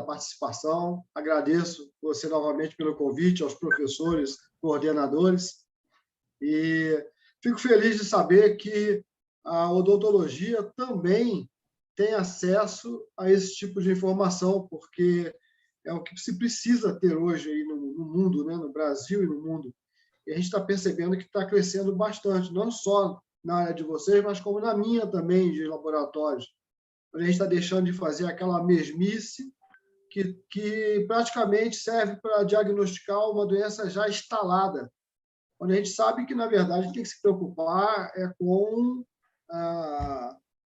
participação, agradeço você novamente pelo convite, aos professores, coordenadores, e fico feliz de saber que a odontologia também tem acesso a esse tipo de informação, porque é o que se precisa ter hoje aí no mundo, né? No Brasil e no mundo. E a gente está percebendo que está crescendo bastante, não só na área de vocês, mas como na minha também, de laboratórios. A gente está deixando de fazer aquela mesmice que praticamente serve para diagnosticar uma doença já instalada, onde a gente sabe que, na verdade, a gente tem que se preocupar com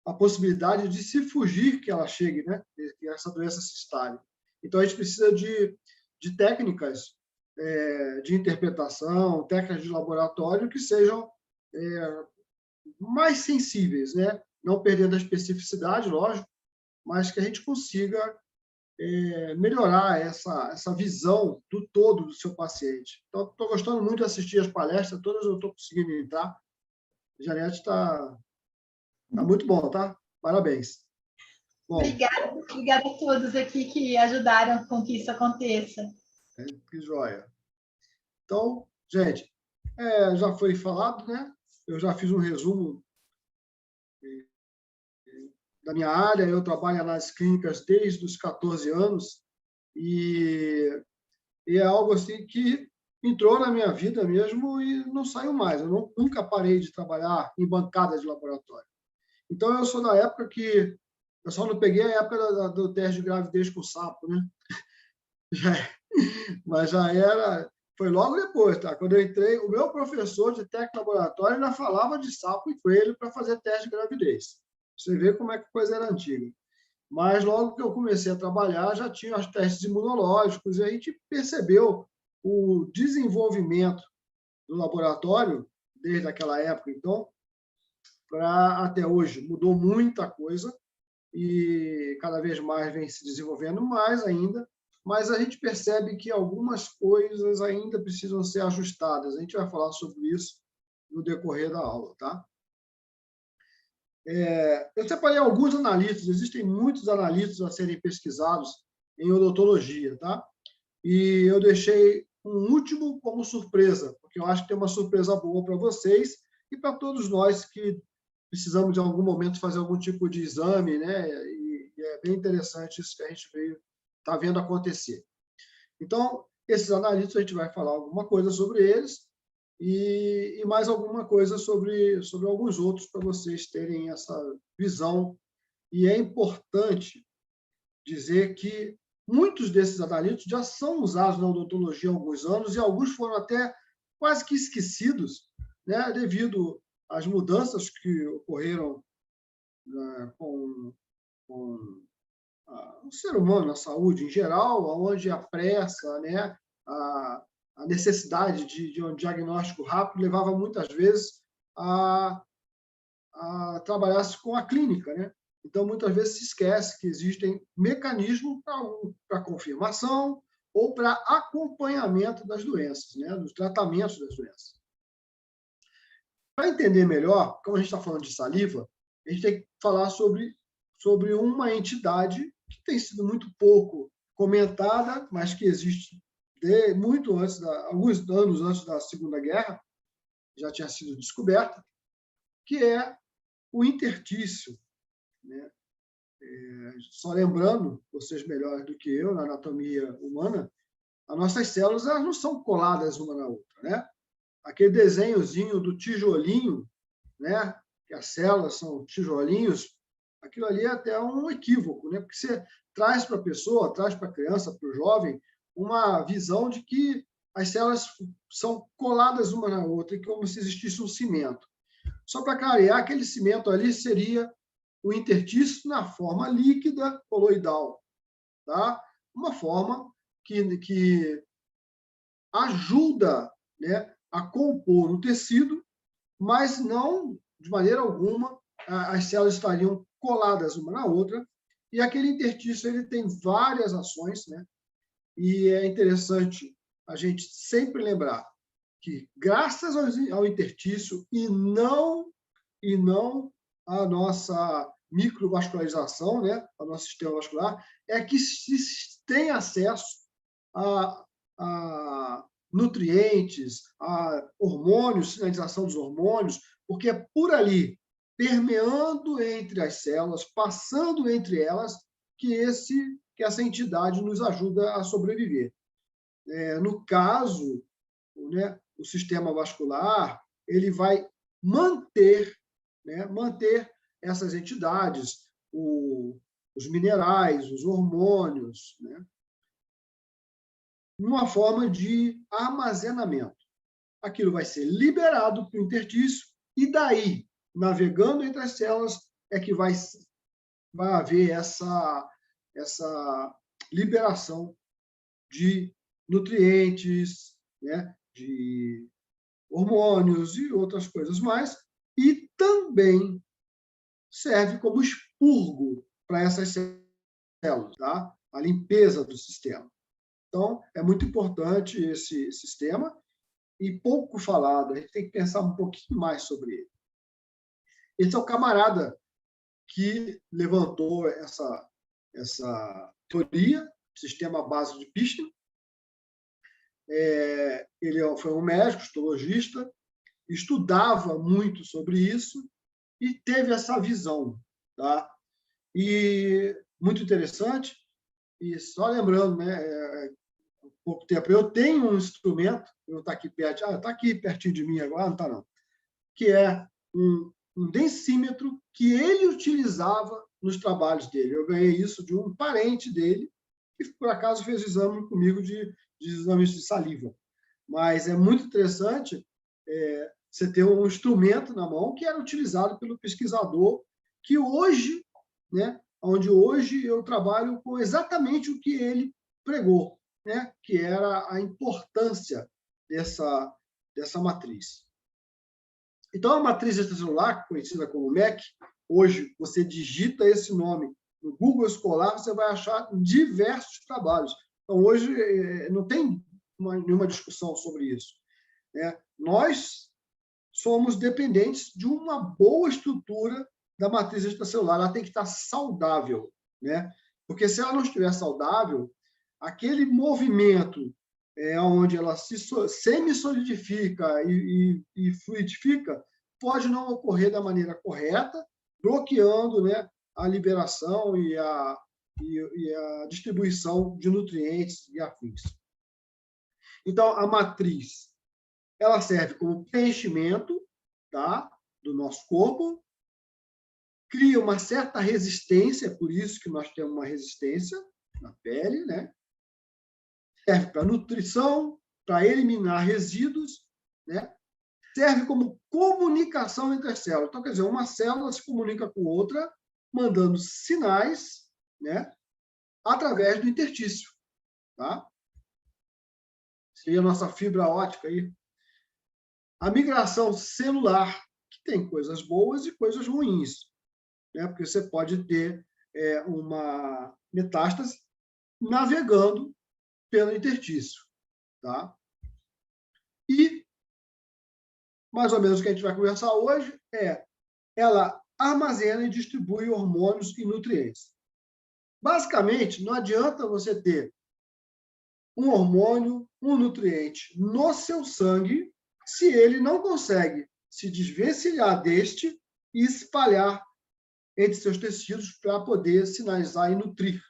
a possibilidade de se fugir que ela chegue, né? Que essa doença se instale. Então, a gente precisa de técnicas de interpretação, técnicas de laboratório que sejam mais sensíveis, né? Não perdendo a especificidade, lógico, mas que a gente consiga melhorar essa visão do todo do seu paciente. Então, estou gostando muito de assistir as palestras, todas eu estou conseguindo entrar. Janete está muito bom, tá? Parabéns. Bom, obrigada a todos aqui que ajudaram com que isso aconteça. Que joia. Então, gente, já foi falado, né? Eu já fiz um resumo da minha área, eu trabalho nas clínicas desde os 14 anos e é algo assim que entrou na minha vida mesmo e não saiu mais. Eu nunca parei de trabalhar em bancada de laboratório. Então, eu sou da época que... Eu só não peguei a época do teste de gravidez com sapo, né? Mas já era... Foi logo depois, tá? Quando eu entrei, o meu professor de técnico laboratório ainda falava de sapo e coelho para fazer teste de gravidez. Você vê como é que a coisa era antiga. Mas logo que eu comecei a trabalhar, já tinha os testes imunológicos, e a gente percebeu o desenvolvimento do laboratório, desde aquela época, então, para até hoje. Mudou muita coisa, e cada vez mais vem se desenvolvendo mais ainda, mas a gente percebe que algumas coisas ainda precisam ser ajustadas. A gente vai falar sobre isso no decorrer da aula, tá? Eu separei alguns analistas, existem muitos analistas a serem pesquisados em odontologia, tá? E eu deixei um último como surpresa, porque eu acho que tem uma surpresa boa para vocês e para todos nós que precisamos, de algum momento, fazer algum tipo de exame, né? E é bem interessante isso que a gente está vendo acontecer. Então, esses analistas, a gente vai falar alguma coisa sobre eles, e mais alguma coisa sobre alguns outros, para vocês terem essa visão. E é importante dizer que muitos desses analistas já são usados na odontologia há alguns anos, e alguns foram até quase que esquecidos, né, devido às mudanças que ocorreram com o ser humano, a saúde em geral, onde a pressa, né, a necessidade de um diagnóstico rápido levava muitas vezes a trabalhar-se com a clínica, né? Então, muitas vezes se esquece que existem mecanismos para confirmação ou para acompanhamento das doenças, né? Dos tratamentos das doenças. Para entender melhor, como a gente está falando de saliva, a gente tem que falar sobre uma entidade que tem sido muito pouco comentada, mas que existe muito antes, alguns anos antes da Segunda Guerra, já tinha sido descoberta, que é o interstício, né? Só lembrando, vocês melhores do que eu, na anatomia humana, as nossas células elas não são coladas uma na outra, né? Aquele desenhozinho do tijolinho, né? Que as células são tijolinhos, aquilo ali é até um equívoco, né? Porque você traz para a pessoa, traz para a criança, para o jovem, uma visão de que as células são coladas uma na outra, como se existisse um cimento. Só para clarear, aquele cimento ali seria o interstício na forma líquida coloidal, tá? Uma forma que ajuda, né, a compor o tecido, mas não, de maneira alguma, as células estariam coladas uma na outra, e aquele interstício ele tem várias ações, né? E é interessante a gente sempre lembrar que, graças ao interstício e não a nossa microvascularização, né, ao nosso sistema vascular, é que se têm acesso a nutrientes, a hormônios, sinalização dos hormônios, porque é por ali, permeando entre as células, passando entre elas, que essa entidade nos ajuda a sobreviver. No caso, né, o sistema vascular, ele vai manter essas entidades, os minerais, os hormônios, né, numa forma de armazenamento. Aquilo vai ser liberado para o interstício e daí, navegando entre as células, é que vai haver essa liberação de nutrientes, né, de hormônios e outras coisas mais, e também serve como expurgo para essas células, tá? A limpeza do sistema. Então, é muito importante esse sistema e pouco falado, a gente tem que pensar um pouquinho mais sobre ele. Esse é o camarada que levantou essa teoria, sistema básico de Pishkin. Ele foi um médico, histologista, estudava muito sobre isso e teve essa visão, tá? E muito interessante, e só lembrando, né, pouco tempo, eu tenho um instrumento, não está aqui perto, está aqui pertinho de mim agora, não está não, que é um densímetro que ele utilizava nos trabalhos dele. Eu ganhei isso de um parente dele, que por acaso fez exame comigo de exames de saliva. Mas é muito interessante você ter um instrumento na mão que era utilizado pelo pesquisador, que hoje, né, onde hoje eu trabalho com exatamente o que ele pregou, né, que era a importância dessa matriz. Então, a matriz extracelular, conhecida como MEC, hoje você digita esse nome no Google Escolar, você vai achar diversos trabalhos. Então, hoje não tem nenhuma discussão sobre isso, né? Nós somos dependentes de uma boa estrutura da matriz extracelular. Ela tem que estar saudável, né? Porque se ela não estiver saudável, aquele movimento onde ela se semi-solidifica e fluidifica pode não ocorrer da maneira correta, bloqueando, né, a liberação e a distribuição de nutrientes e afins. Então, a matriz ela serve como preenchimento, tá, do nosso corpo, cria uma certa resistência, por isso que nós temos uma resistência na pele, né? Serve para nutrição, para eliminar resíduos, né? Serve como comunicação entre as células. Então, quer dizer, uma célula se comunica com outra, mandando sinais, né, através do interstício, tá? Seria a nossa fibra óptica aí. A migração celular, que tem coisas boas e coisas ruins, né? Porque você pode ter uma metástase navegando pelo interstício, tá? E, mais ou menos, o que a gente vai conversar hoje ela armazena e distribui hormônios e nutrientes. Basicamente, não adianta você ter um hormônio, um nutriente no seu sangue, se ele não consegue se desvencilhar deste e espalhar entre seus tecidos para poder sinalizar e nutrir,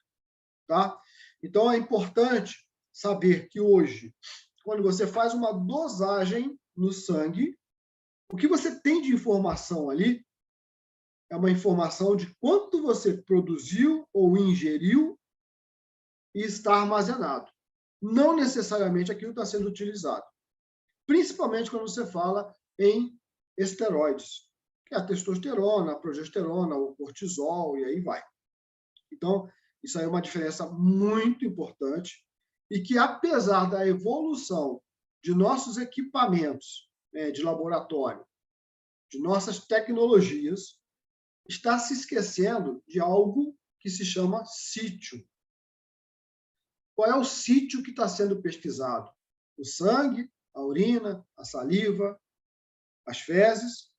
tá? Então, é importante saber que hoje, quando você faz uma dosagem no sangue, o que você tem de informação ali é uma informação de quanto você produziu ou ingeriu e está armazenado. Não necessariamente aquilo está sendo utilizado. Principalmente quando você fala em esteroides, que é a testosterona, a progesterona, o cortisol, e aí vai. Então, isso aí é uma diferença muito importante e que, apesar da evolução de nossos equipamentos, né, de laboratório, de nossas tecnologias, está se esquecendo de algo que se chama sítio. Qual é o sítio que está sendo pesquisado? O sangue, a urina, a saliva, as fezes.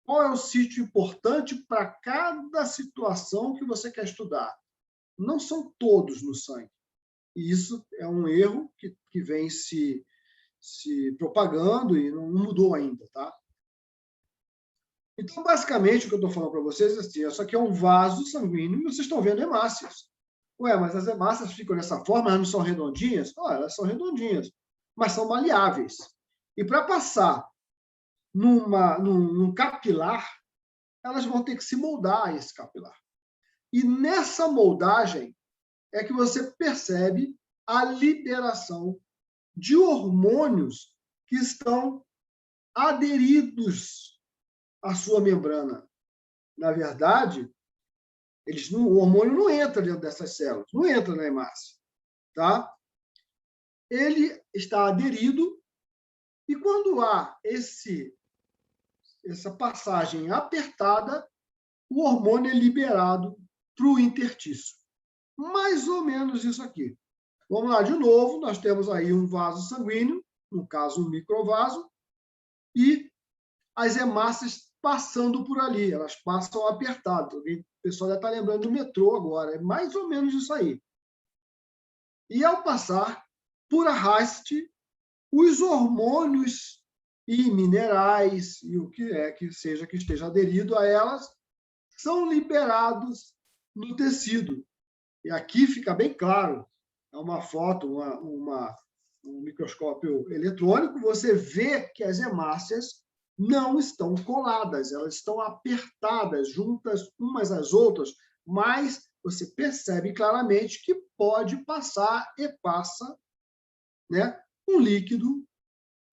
Qual é o sítio importante para cada situação que você quer estudar? não são todos no sangue. E isso é um erro que vem se propagando e não mudou ainda, tá? Então, basicamente, o que eu estou falando para vocês é assim, isso aqui é um vaso sanguíneo e vocês estão vendo hemácias. Ué, mas as hemácias ficam dessa forma, elas não são redondinhas? Elas são redondinhas, mas são maleáveis. E para passar num capilar, elas vão ter que se moldar a esse capilar. E nessa moldagem é que você percebe a liberação de hormônios que estão aderidos à sua membrana. Na verdade, o hormônio não entra dentro dessas células, não entra na hemácia, tá? Ele está aderido e quando há essa passagem apertada, o hormônio é liberado para o interstício. Mais ou menos isso aqui. Vamos lá de novo, nós temos aí um vaso sanguíneo, no caso um microvaso, e as hemácias passando por ali, elas passam apertadas. O pessoal já está lembrando do metrô agora, é mais ou menos isso aí. E ao passar por arraste, os hormônios e minerais, e o que é que seja que esteja aderido a elas, são liberados no tecido. E aqui fica bem claro, é uma foto, um microscópio eletrônico, você vê que as hemácias não estão coladas, elas estão apertadas, juntas umas às outras, mas você percebe claramente que pode passar e passa, né, um líquido,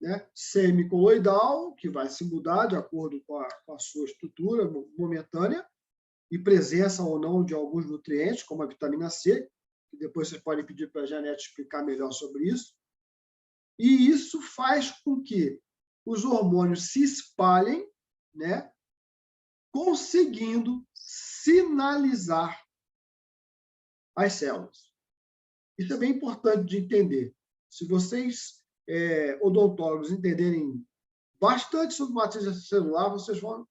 né, semicoloidal, que vai se mudar de acordo com a sua estrutura momentânea, e presença ou não de alguns nutrientes, como a vitamina C, que depois vocês podem pedir para a Janete explicar melhor sobre isso. E isso faz com que os hormônios se espalhem, né, conseguindo sinalizar as células. Isso é bem importante de entender. Se vocês, odontólogos, entenderem bastante sobre matriz celular, vocês vão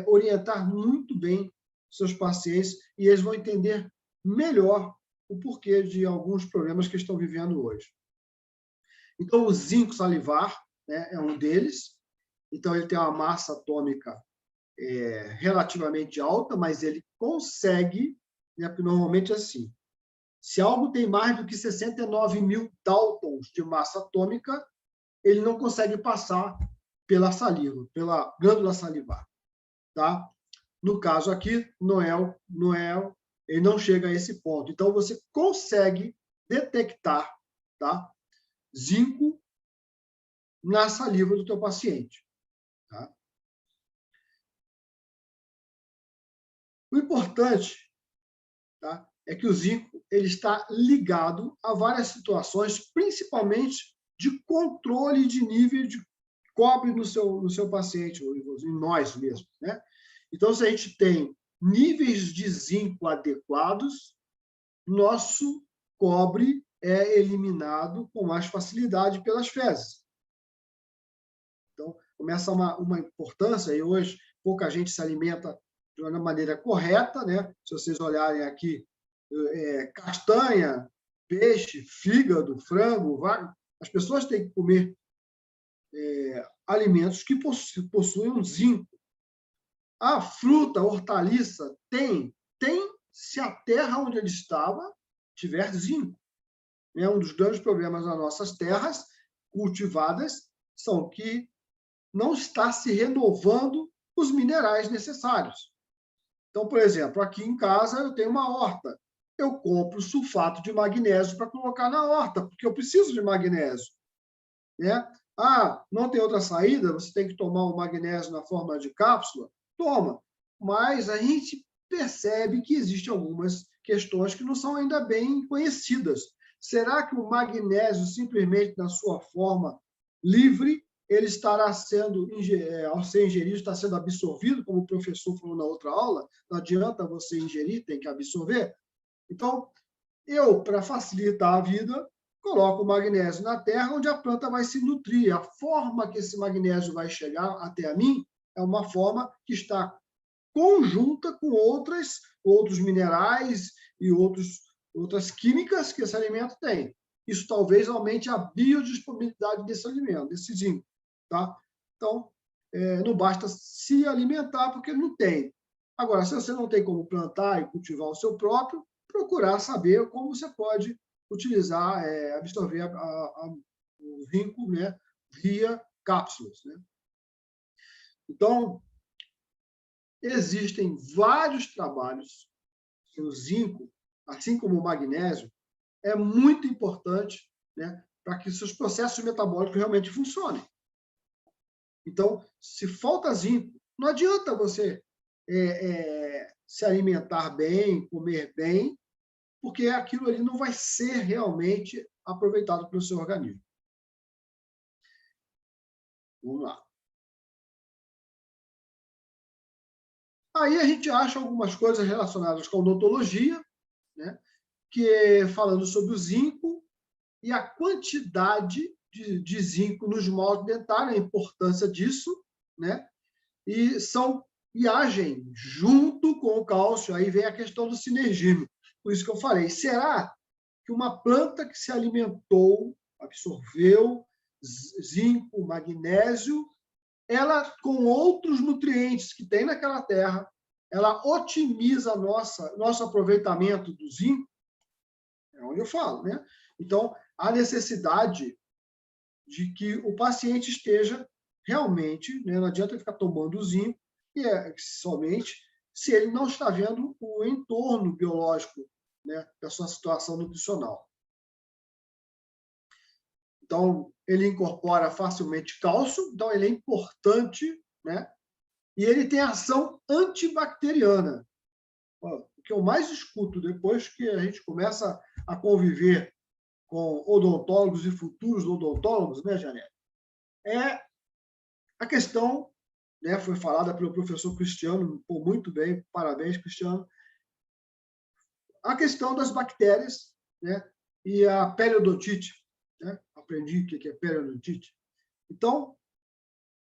orientar muito bem seus pacientes e eles vão entender melhor o porquê de alguns problemas que estão vivendo hoje. Então, o zinco salivar, né, é um deles. Então, ele tem uma massa atômica relativamente alta, mas ele consegue, né, porque normalmente é assim, se algo tem mais do que 69.000 Daltons de massa atômica, ele não consegue passar pela saliva, pela glândula salivar. Tá? No caso aqui, ele não chega a esse ponto. Então, você consegue detectar, tá, zinco na saliva do teu paciente. Tá? O importante, tá, é que o zinco ele está ligado a várias situações, principalmente de controle de nível de cobre no seu paciente, em nós mesmos, né? Então, se a gente tem níveis de zinco adequados, nosso cobre é eliminado com mais facilidade pelas fezes. Então, começa uma importância, e hoje pouca gente se alimenta de uma maneira correta, né? Se vocês olharem aqui, castanha, peixe, fígado, frango, as pessoas têm que comer alimentos que possuem zinco. A fruta, hortaliça, tem se a terra onde ele estava tiver zinco. Um dos grandes problemas das nossas terras cultivadas são que não está se renovando os minerais necessários. Então, por exemplo, aqui em casa eu tenho uma horta. Eu compro sulfato de magnésio para colocar na horta, porque eu preciso de magnésio. Né? Não tem outra saída? Você tem que tomar o magnésio na forma de cápsula? Toma. Mas a gente percebe que existem algumas questões que não são ainda bem conhecidas. Será que o magnésio, simplesmente na sua forma livre, ele estará sendo, ao ser ingerido, está sendo absorvido, como o professor falou na outra aula? Não adianta você ingerir, tem que absorver. Então, para facilitar a vida, coloco o magnésio na terra, onde a planta vai se nutrir. A forma que esse magnésio vai chegar até a mim é uma forma que está conjunta com outros minerais e outras químicas que esse alimento tem. Isso talvez aumente a biodisponibilidade desse alimento, desse zinco. Tá? Então, não basta se alimentar, porque não tem. Agora, se você não tem como plantar e cultivar o seu próprio, procurar saber como você pode utilizar, absorver o zinco, né, via cápsulas. Né? Então, existem vários trabalhos que o zinco, assim como o magnésio, é muito importante, né, para que seus processos metabólicos realmente funcionem. Então, se falta zinco, não adianta você se alimentar bem, comer bem, porque aquilo ali não vai ser realmente aproveitado pelo seu organismo. Vamos lá. Aí a gente acha algumas coisas relacionadas com a odontologia, né, que falando sobre o zinco e a quantidade de zinco nos moldes dentários, a importância disso, né? E agem junto com o cálcio. Aí vem a questão do sinergismo. Por isso que eu falei, será que uma planta que se alimentou, absorveu zinco, magnésio, ela, com outros nutrientes que tem naquela terra, ela otimiza nosso aproveitamento do zinco? É onde eu falo, né? Então, há necessidade de que o paciente esteja realmente, né, não adianta ficar tomando zinco, e somente se ele não está vendo o entorno biológico, né, da sua situação nutricional. Então, ele incorpora facilmente cálcio, então ele é importante, né? E ele tem ação antibacteriana. O que eu mais escuto depois que a gente começa a conviver com odontólogos e futuros odontólogos, né, Janete? É a questão, né, foi falada pelo professor Cristiano, muito bem, parabéns, Cristiano, a questão das bactérias, né, e a periodontite, né? Aprendi o que é periodontite. Então,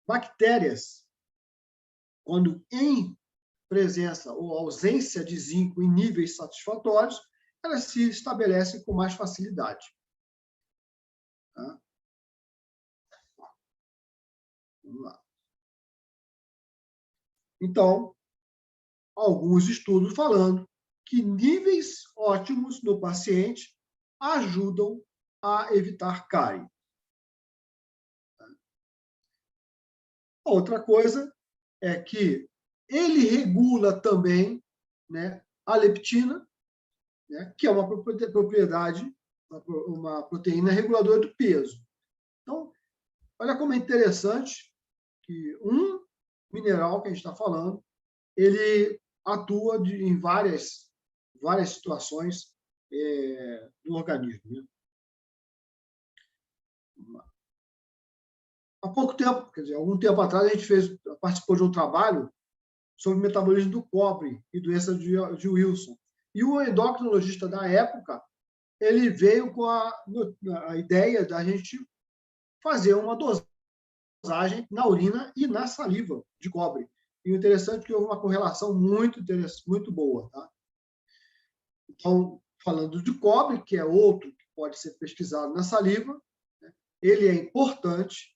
bactérias, quando em presença ou ausência de zinco em níveis satisfatórios, elas se estabelecem com mais facilidade. Tá? Vamos lá. Então, alguns estudos falando que níveis ótimos no paciente ajudam a evitar cárie. Outra coisa é que ele regula também, né, a leptina, né, que é uma propriedade, uma proteína reguladora do peso. Então, olha como é interessante que um mineral que a gente está falando, ele atua em várias situações do organismo. Né? Há pouco tempo, quer dizer, algum tempo atrás, a gente participou de um trabalho sobre o metabolismo do cobre e doença de Wilson. E o endocrinologista da época, ele veio com a ideia da gente fazer uma dosagem na urina e na saliva de cobre. E o interessante é que houve uma correlação muito boa. Tá? Então, falando de cobre, que é outro que pode ser pesquisado na saliva, né? Ele é importante,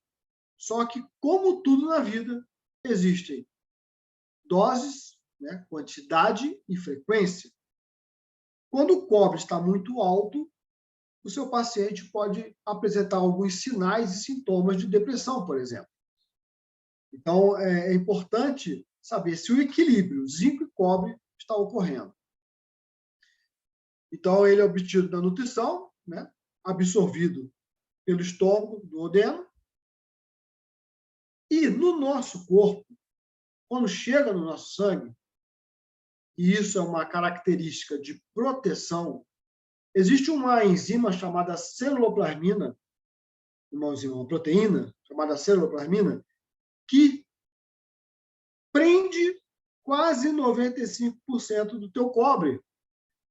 só que, como tudo na vida, existem doses, né? Quantidade e frequência. Quando o cobre está muito alto, o seu paciente pode apresentar alguns sinais e sintomas de depressão, por exemplo. Então, é importante saber se o equilíbrio zinco e cobre está ocorrendo. Então, ele é obtido da nutrição, né? Absorvido pelo estômago, do duodeno. E no nosso corpo, quando chega no nosso sangue, e isso é uma característica de proteção, existe uma enzima chamada ceruloplasmina, uma proteína chamada ceruloplasmina, que prende quase 95% do teu cobre,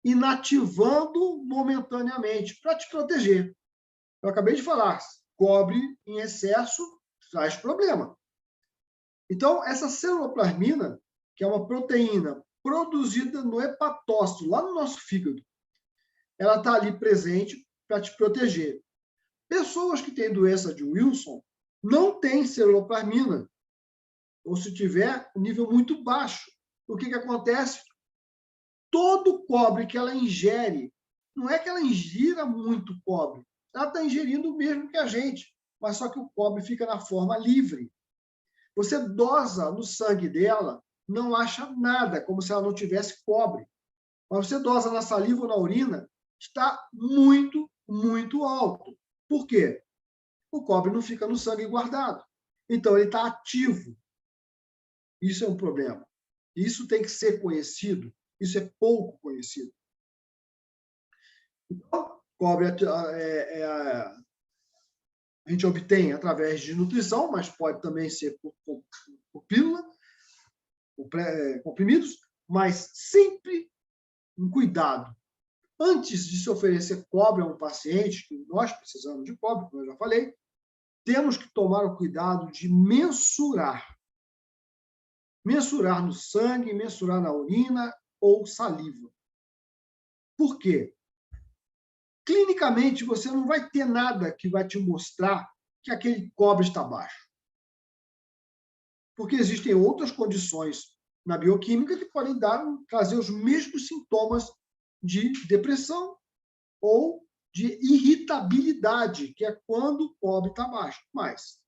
inativando momentaneamente, para te proteger. Eu acabei de falar, cobre em excesso traz problema. Então, essa ceruloplasmina, que é uma proteína produzida no hepatócito, lá no nosso fígado. Ela está ali presente para te proteger. Pessoas que têm doença de Wilson não têm ceruloplasmina, ou se tiver, um nível muito baixo. O que acontece? Todo o cobre que ela ingere, não é que ela ingira muito cobre, ela está ingerindo o mesmo que a gente, mas só que o cobre fica na forma livre. Você dosa no sangue dela, não acha nada, como se ela não tivesse cobre. Mas você dosa na saliva ou na urina, está muito, muito alto. Por quê? O cobre não fica no sangue guardado. Então, ele está ativo. Isso é um problema. Isso tem que ser conhecido. Isso é pouco conhecido. Então, cobre a gente obtém através de nutrição, mas pode também ser por pílula, por comprimidos, mas sempre um cuidado. Antes de se oferecer cobre a um paciente, que nós precisamos de cobre, como eu já falei, temos que tomar o cuidado de mensurar. Mensurar no sangue, mensurar na urina ou saliva. Por quê? Clinicamente, você não vai ter nada que vai te mostrar que aquele cobre está baixo. Porque existem outras condições na bioquímica que podem trazer os mesmos sintomas de depressão ou de irritabilidade, que é quando o cobre está baixo. Mas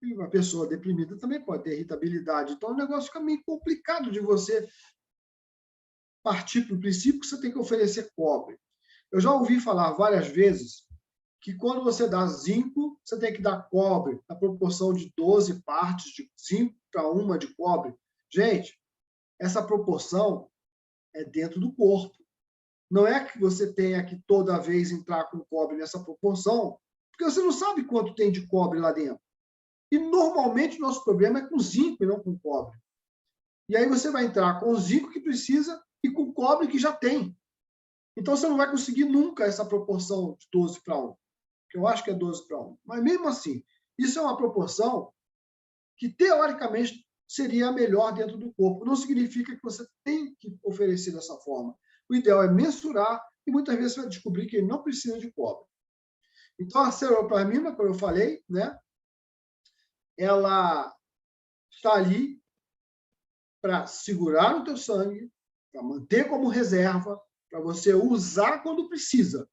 uma pessoa deprimida também pode ter irritabilidade. Então, o negócio fica meio complicado de você partir para o princípio que você tem que oferecer cobre. Eu já ouvi falar várias vezes que quando você dá zinco, você tem que dar cobre, na proporção de 12 partes de zinco para uma de cobre. Gente, essa proporção é dentro do corpo. Não é que você tenha que toda vez entrar com cobre nessa proporção, porque você não sabe quanto tem de cobre lá dentro. E, normalmente, o nosso problema é com zinco e não com cobre. E aí você vai entrar com o zinco que precisa e com o cobre que já tem. Então, você não vai conseguir nunca essa proporção de 12 para 1, que eu acho que é 12 para 1. Mas, mesmo assim, isso é uma proporção que, teoricamente, seria a melhor dentro do corpo. Não significa que você tem que oferecer dessa forma. O ideal é mensurar e, muitas vezes, você vai descobrir que ele não precisa de cobre. Então, a ceruloplasmina, como eu falei, né, ela está ali para segurar o teu sangue, para manter como reserva, para você usar quando precisa.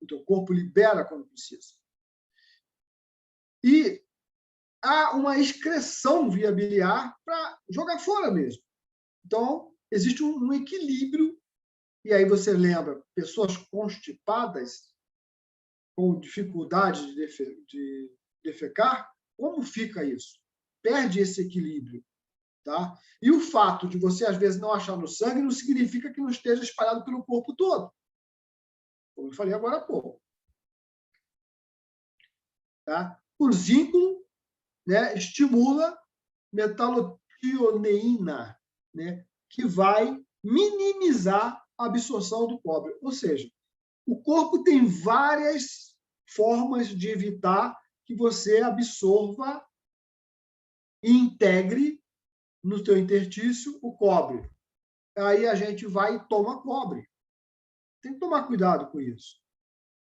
O teu corpo libera quando precisa. E há uma excreção via biliar para jogar fora mesmo. Então, existe um equilíbrio. E aí você lembra, pessoas constipadas, com dificuldade de defecar, como fica isso? Perde esse equilíbrio. Tá? E o fato de você, às vezes, não achar no sangue não significa que não esteja espalhado pelo corpo todo. Como eu falei agora há pouco. Tá? O zinco, né, estimula metalotioneína, né, que vai minimizar a absorção do cobre. Ou seja, o corpo tem várias formas de evitar que você absorva e integre no teu interstício o cobre. Aí a gente vai e toma cobre. Tem que tomar cuidado com isso.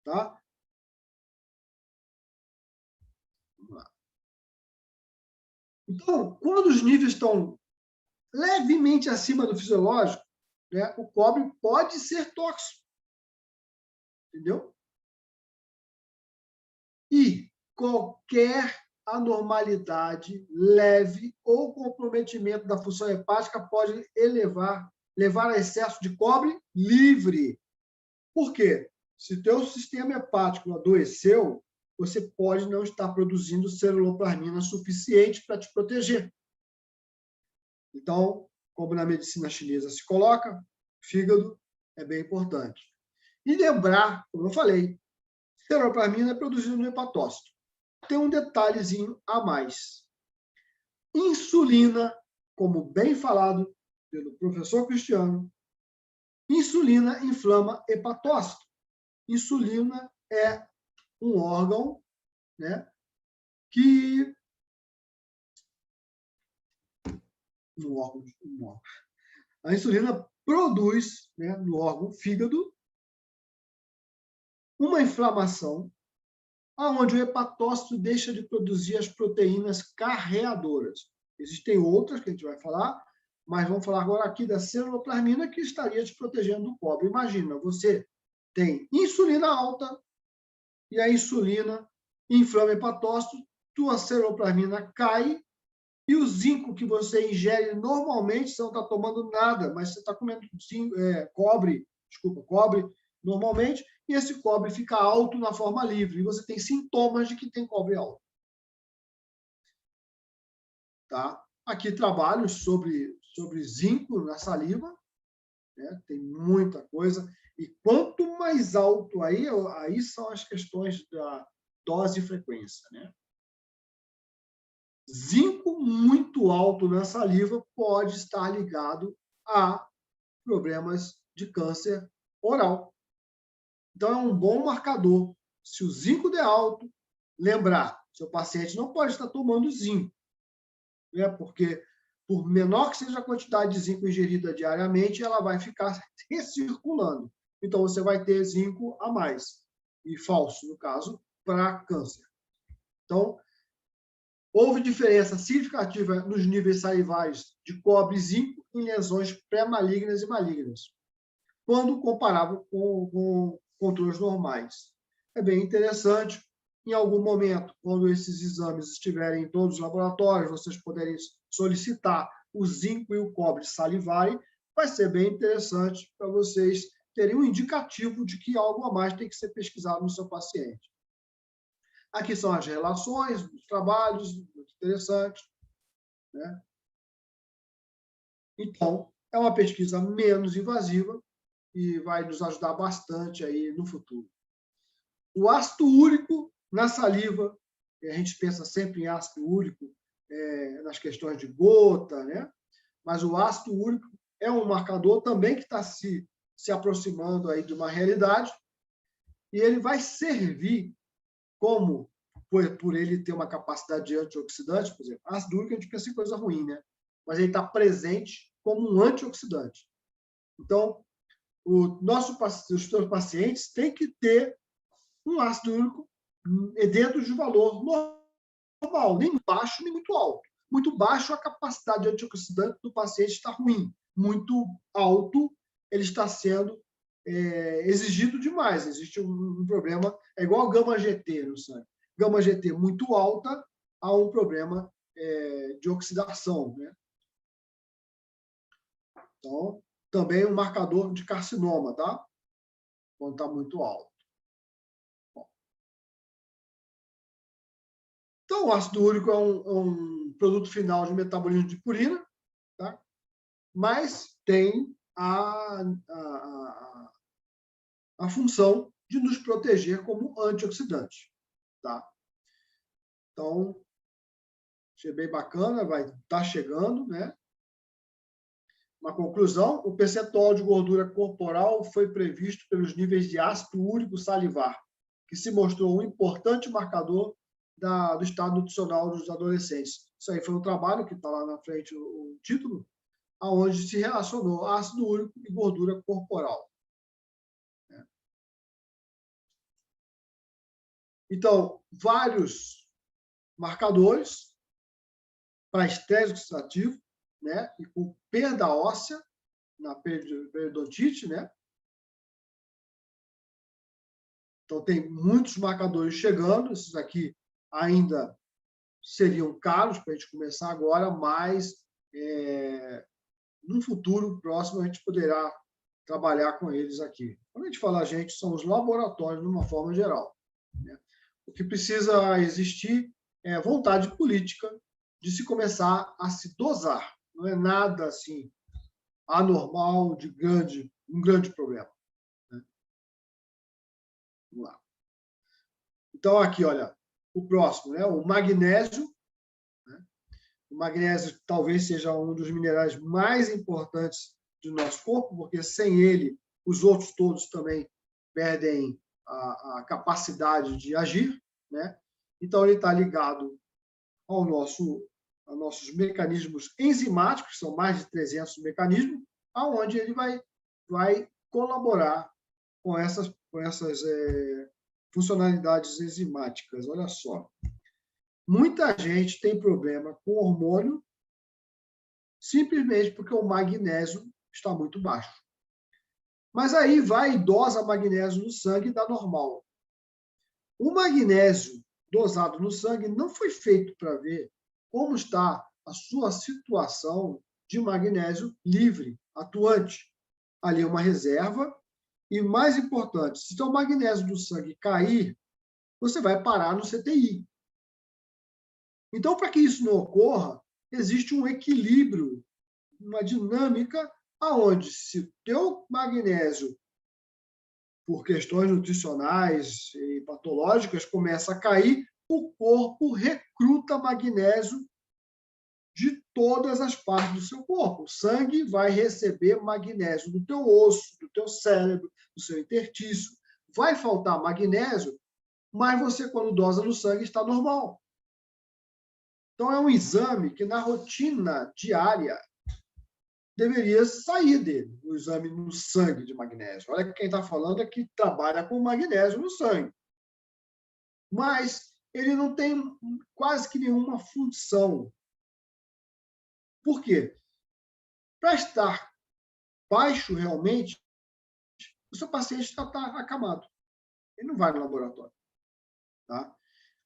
Tá? Vamos lá. Então, quando os níveis estão levemente acima do fisiológico, né, o cobre pode ser tóxico. Entendeu? E qualquer anormalidade leve ou comprometimento da função hepática pode levar a excesso de cobre livre. Por quê? Se o teu sistema hepático adoeceu, você pode não estar produzindo ceruloplasmina suficiente para te proteger. Então, como na medicina chinesa se coloca, fígado é bem importante. E lembrar, como eu falei, ceruloplasmina é produzida no hepatócito. Tem um detalhezinho a mais. Insulina, como bem falado pelo professor Cristiano, insulina inflama hepatócito. Insulina é um órgão, né, que... Um órgão. A insulina produz, né, no órgão fígado uma inflamação onde o hepatócito deixa de produzir as proteínas carreadoras. Existem outras que a gente vai falar, mas vamos falar agora aqui da ceruloplasmina, que estaria te protegendo do cobre. Imagina, você tem insulina alta e a insulina inflama o hepatócito, tua ceruloplasmina cai e o zinco que você ingere normalmente, você não está tomando nada, mas você está comendo cobre normalmente, e esse cobre fica alto na forma livre, e você tem sintomas de que tem cobre alto. Tá? Aqui trabalhos sobre zinco na saliva, né? Tem muita coisa, e quanto mais alto aí são as questões da dose e frequência, né? Zinco muito alto na saliva pode estar ligado a problemas de câncer oral. Então, é um bom marcador. Se o zinco der alto, lembrar, seu paciente não pode estar tomando zinco, né? Porque, por menor que seja a quantidade de zinco ingerida diariamente, ela vai ficar recirculando. Então, você vai ter zinco a mais, e falso, no caso, para câncer. Então, houve diferença significativa nos níveis salivares de cobre e zinco em lesões pré-malignas e malignas, quando comparável com controles normais. É bem interessante. Em algum momento, quando esses exames estiverem em todos os laboratórios, vocês poderem solicitar o zinco e o cobre salivarem, vai ser bem interessante para vocês terem um indicativo de que algo a mais tem que ser pesquisado no seu paciente. Aqui são as relações, os trabalhos, muito interessante, né? Então, é uma pesquisa menos invasiva e vai nos ajudar bastante aí no futuro. O ácido úrico na saliva, a gente pensa sempre em ácido úrico nas questões de gota, né? Mas o ácido úrico é um marcador também que está se aproximando aí de uma realidade, e ele vai servir como, por ele ter uma capacidade de antioxidante, por exemplo, ácido úrico a gente pensa em coisa ruim, né? Mas ele está presente como um antioxidante. Então, os teus pacientes têm que ter um ácido úrico dentro de um valor normal, nem baixo, nem muito alto. Muito baixo, a capacidade antioxidante do paciente está ruim. Muito alto, ele está sendo exigido demais. Existe um problema, é igual a gama-GT no sangue. Gama-GT muito alta, há um problema de oxidação, né? Então, também um marcador de carcinoma, tá? Quando está muito alto. Então, o ácido úrico é um produto final de metabolismo de purina, tá? Mas tem a função de nos proteger como antioxidante, tá? Então, achei bem bacana, vai estar chegando, né? Uma conclusão: o percentual de gordura corporal foi previsto pelos níveis de ácido úrico salivar, que se mostrou um importante marcador do estado nutricional dos adolescentes. Isso aí foi um trabalho que está lá na frente o título, aonde se relacionou ácido úrico e gordura corporal. Então, vários marcadores para estresse oxidativo, né? E com perda óssea na periodontite, né? Então, tem muitos marcadores chegando. Esses aqui ainda seriam caros para a gente começar agora, mas no futuro próximo a gente poderá trabalhar com eles aqui. Quando a gente fala a gente, são os laboratórios de uma forma geral, né? O que precisa existir é vontade política de se começar a se dosar. Não é nada assim anormal, um grande problema, né? Vamos lá. Então, aqui, olha, o próximo, né? O magnésio. Né? O magnésio talvez seja um dos minerais mais importantes do nosso corpo, porque sem ele, os outros todos também perdem a capacidade de agir, né? Então, ele está ligado aos nossos mecanismos enzimáticos, são mais de 300 mecanismos, aonde ele vai colaborar com essas funcionalidades enzimáticas. Olha só. Muita gente tem problema com hormônio simplesmente porque o magnésio está muito baixo. Mas aí vai e dosa magnésio no sangue e dá normal. O magnésio dosado no sangue não foi feito para ver como está a sua situação de magnésio livre, atuante. Ali é uma reserva. E, mais importante, se o magnésio do sangue cair, você vai parar no CTI. Então, para que isso não ocorra, existe um equilíbrio, uma dinâmica, aonde se o teu magnésio, por questões nutricionais e patológicas, começa a cair, o corpo recruta magnésio de todas as partes do seu corpo. O sangue vai receber magnésio do teu osso, do teu cérebro, do seu interstício. Vai faltar magnésio, mas você, quando dosa no sangue, está normal. Então, é um exame que, na rotina diária, deveria sair dele, o exame no sangue de magnésio. Olha que quem está falando é que trabalha com magnésio no sangue. Mas ele não tem quase que nenhuma função. Por quê? Para estar baixo realmente, o seu paciente já está acamado. Ele não vai no laboratório. Tá?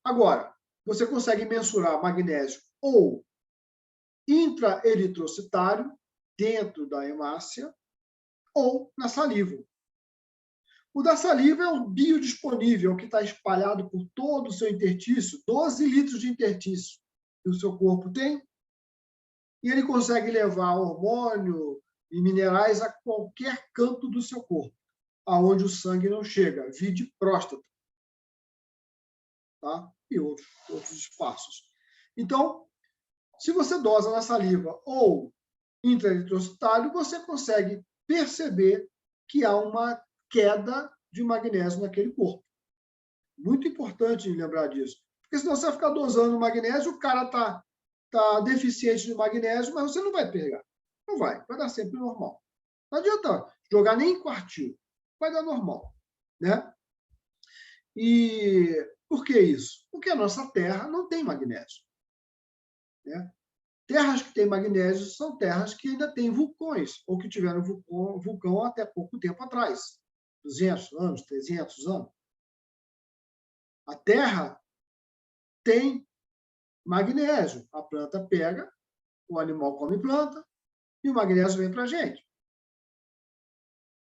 Agora, você consegue mensurar magnésio ou intraeritrocitário, dentro da hemácia, ou na saliva. O da saliva é o biodisponível, que está espalhado por todo o seu interstício, 12 litros de interstício que o seu corpo tem, e ele consegue levar hormônio e minerais a qualquer canto do seu corpo, aonde o sangue não chega, vide próstata, tá? E outros espaços. Então, se você dosa na saliva ou intraeritrocitário, você consegue perceber que há uma queda de magnésio naquele corpo. Muito importante lembrar disso. Porque senão você vai ficar dosando magnésio, o cara tá deficiente de magnésio, mas você não vai pegar. Não vai dar sempre normal. Não adianta jogar nem em quartil, vai dar normal, né? E por que isso? Porque a nossa Terra não tem magnésio, né? Terras que têm magnésio são terras que ainda têm vulcões, ou que tiveram vulcão até pouco tempo atrás, 200 anos, 300 anos. A Terra tem magnésio. A planta pega, o animal come planta, e o magnésio vem para a gente.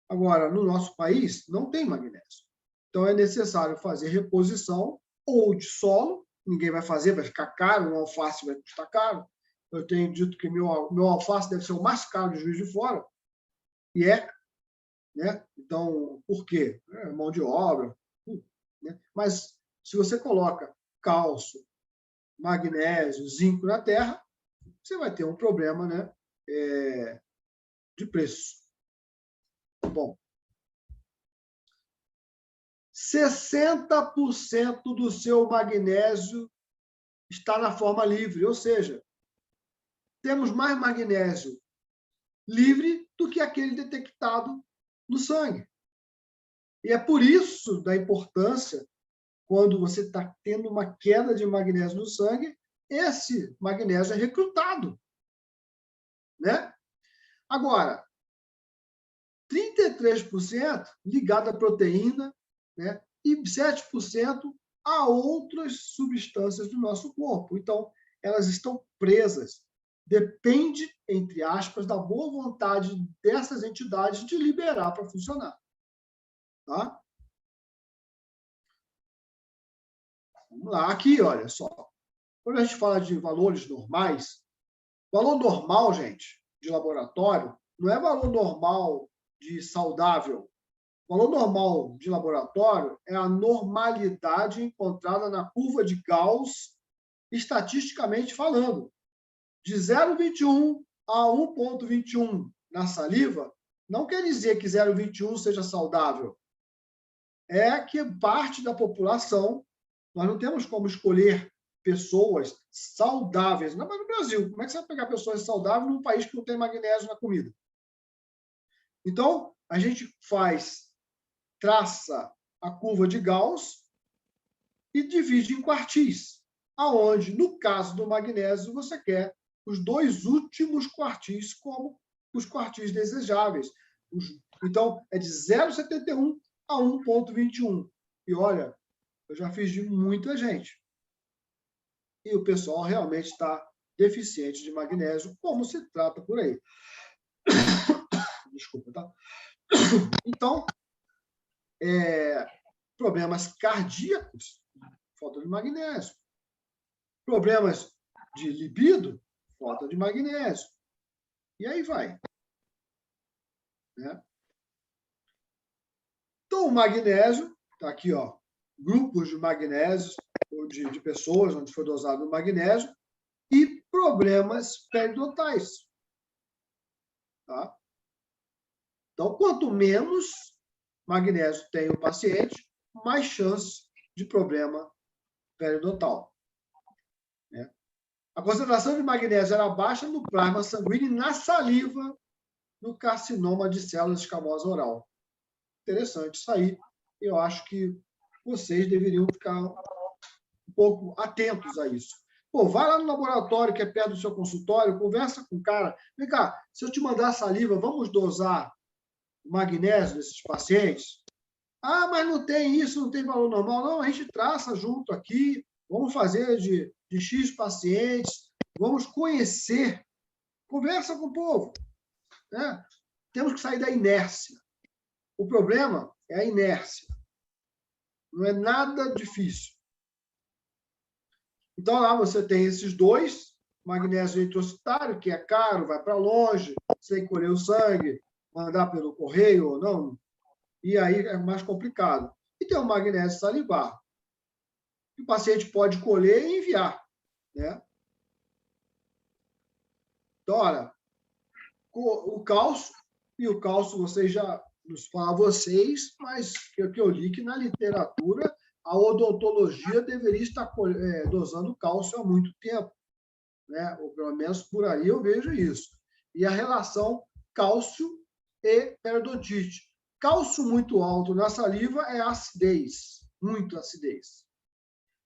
Agora, no nosso país, não tem magnésio. Então, é necessário fazer reposição ou de solo, ninguém vai fazer, vai ficar caro, um alface vai custar caro. Eu tenho dito que meu alface deve ser o mais caro de Juiz de Fora, e é, né? Então, por quê? Mão de obra, né? Mas se você coloca cálcio, magnésio, zinco na terra, você vai ter um problema, né? De preço. Bom, 60% do seu magnésio está na forma livre, ou seja, temos mais magnésio livre do que aquele detectado no sangue. E é por isso da importância, quando você está tendo uma queda de magnésio no sangue, esse magnésio é recrutado, né? Agora, 33% ligado à proteína, né? E 7% a outras substâncias do nosso corpo. Então, elas estão presas. Depende, entre aspas, da boa vontade dessas entidades de liberar para funcionar. Tá? Vamos lá, aqui, olha só. Quando a gente fala de valores normais, valor normal, gente, de laboratório, não é valor normal de saudável. O valor normal de laboratório é a normalidade encontrada na curva de Gauss, estatisticamente falando. De 0,21 a 1,21 na saliva, não quer dizer que 0,21 seja saudável. É que parte da população, nós não temos como escolher pessoas saudáveis. Não, mas no Brasil, como é que você vai pegar pessoas saudáveis num país que não tem magnésio na comida? Então, a gente traça a curva de Gauss e divide em quartis, aonde, no caso do magnésio, você quer os 2 últimos quartis como os quartis desejáveis. Então, é de 0,71 a 1,21. E, olha, eu já fiz de muita gente. E o pessoal realmente está deficiente de magnésio, como se trata por aí. Desculpa, tá? Então, problemas cardíacos, falta de magnésio. Problemas de libido, falta de magnésio. E aí vai. Né? Então, o magnésio, está aqui, ó, grupos de magnésios, de pessoas onde foi dosado o magnésio, e problemas periodontais. Tá? Então, quanto menos magnésio tem o paciente, mais chance de problema periodontal. Né? A concentração de magnésio era baixa no plasma sanguíneo e na saliva no carcinoma de células escamosas oral. Interessante isso aí. Eu acho que vocês deveriam ficar um pouco atentos a isso. Pô, vai lá no laboratório que é perto do seu consultório, conversa com o cara. Vem cá, se eu te mandar saliva, vamos dosar o magnésio desses pacientes? Ah, mas não tem isso, não tem valor normal. Não, a gente traça junto aqui, vamos fazer de X pacientes, vamos conhecer. Conversa com o povo. Né? Temos que sair da inércia. O problema é a inércia. Não é nada difícil. Então, lá você tem esses 2, magnésio eritrocitário, que é caro, vai para longe, você tem que colher o sangue, mandar pelo correio ou não, e aí é mais complicado. E tem o magnésio salivar, que o paciente pode colher e enviar. Né? Então, olha, o cálcio vocês já nos falam a vocês, mas o que eu li que na literatura a odontologia deveria estar dosando cálcio há muito tempo. Né? Ou pelo menos por aí eu vejo isso. E a relação cálcio e periodontite. Cálcio muito alto na saliva é acidez, muito acidez.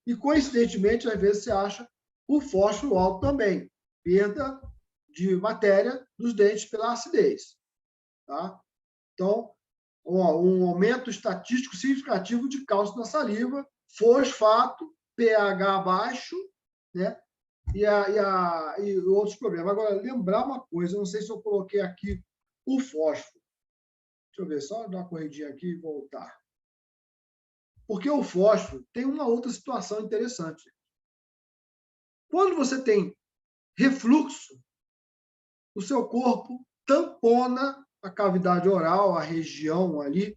E, coincidentemente, às vezes você acha o fósforo alto também, perda de matéria dos dentes pela acidez. Tá? Então, um aumento estatístico significativo de cálcio na saliva, fosfato, pH baixo, né? E outros problemas. Agora, lembrar uma coisa, não sei se eu coloquei aqui o fósforo. Deixa eu ver, só dar uma corridinha aqui e voltar. Porque o fósforo tem uma outra situação interessante. Quando você tem refluxo, o seu corpo tampona a cavidade oral, a região ali,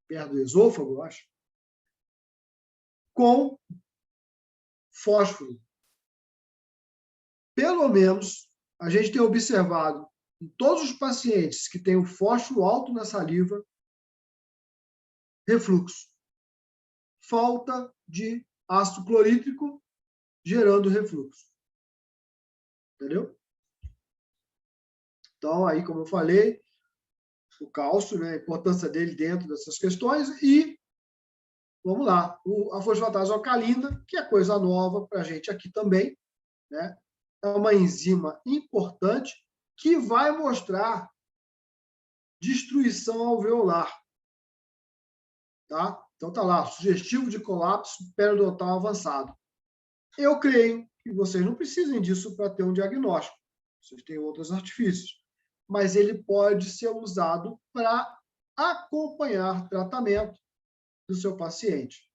perto do esôfago, eu acho, com fósforo. Pelo menos, a gente tem observado em todos os pacientes que têm o fósforo alto na saliva, refluxo. Falta de ácido clorídrico gerando refluxo. Entendeu? Então, aí, como eu falei, o cálcio, né, a importância dele dentro dessas questões e, vamos lá, a fosfatase alcalina, que é coisa nova para a gente aqui também, né? É uma enzima importante que vai mostrar destruição alveolar. Tá? Então, está lá, sugestivo de colapso periodontal avançado. Eu creio que vocês não precisem disso para ter um diagnóstico. Vocês têm outros artifícios. Mas ele pode ser usado para acompanhar tratamento do seu paciente.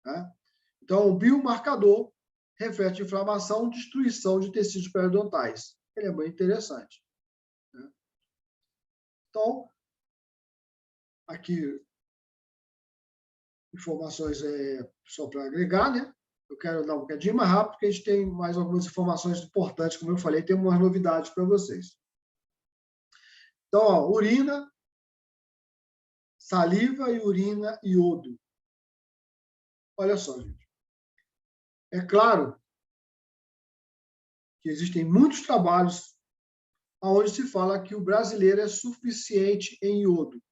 Né? Então, o biomarcador reflete inflamação, destruição de tecidos periodontais. Ele é bem interessante. Né? Então, aqui, informações só para agregar, né? Eu quero dar um bocadinho mais rápido, porque a gente tem mais algumas informações importantes, como eu falei, tem umas novidades para vocês. Então, ó, urina, saliva e urina, iodo. Olha só, gente. É claro que existem muitos trabalhos onde se fala que o brasileiro é suficiente em iodo.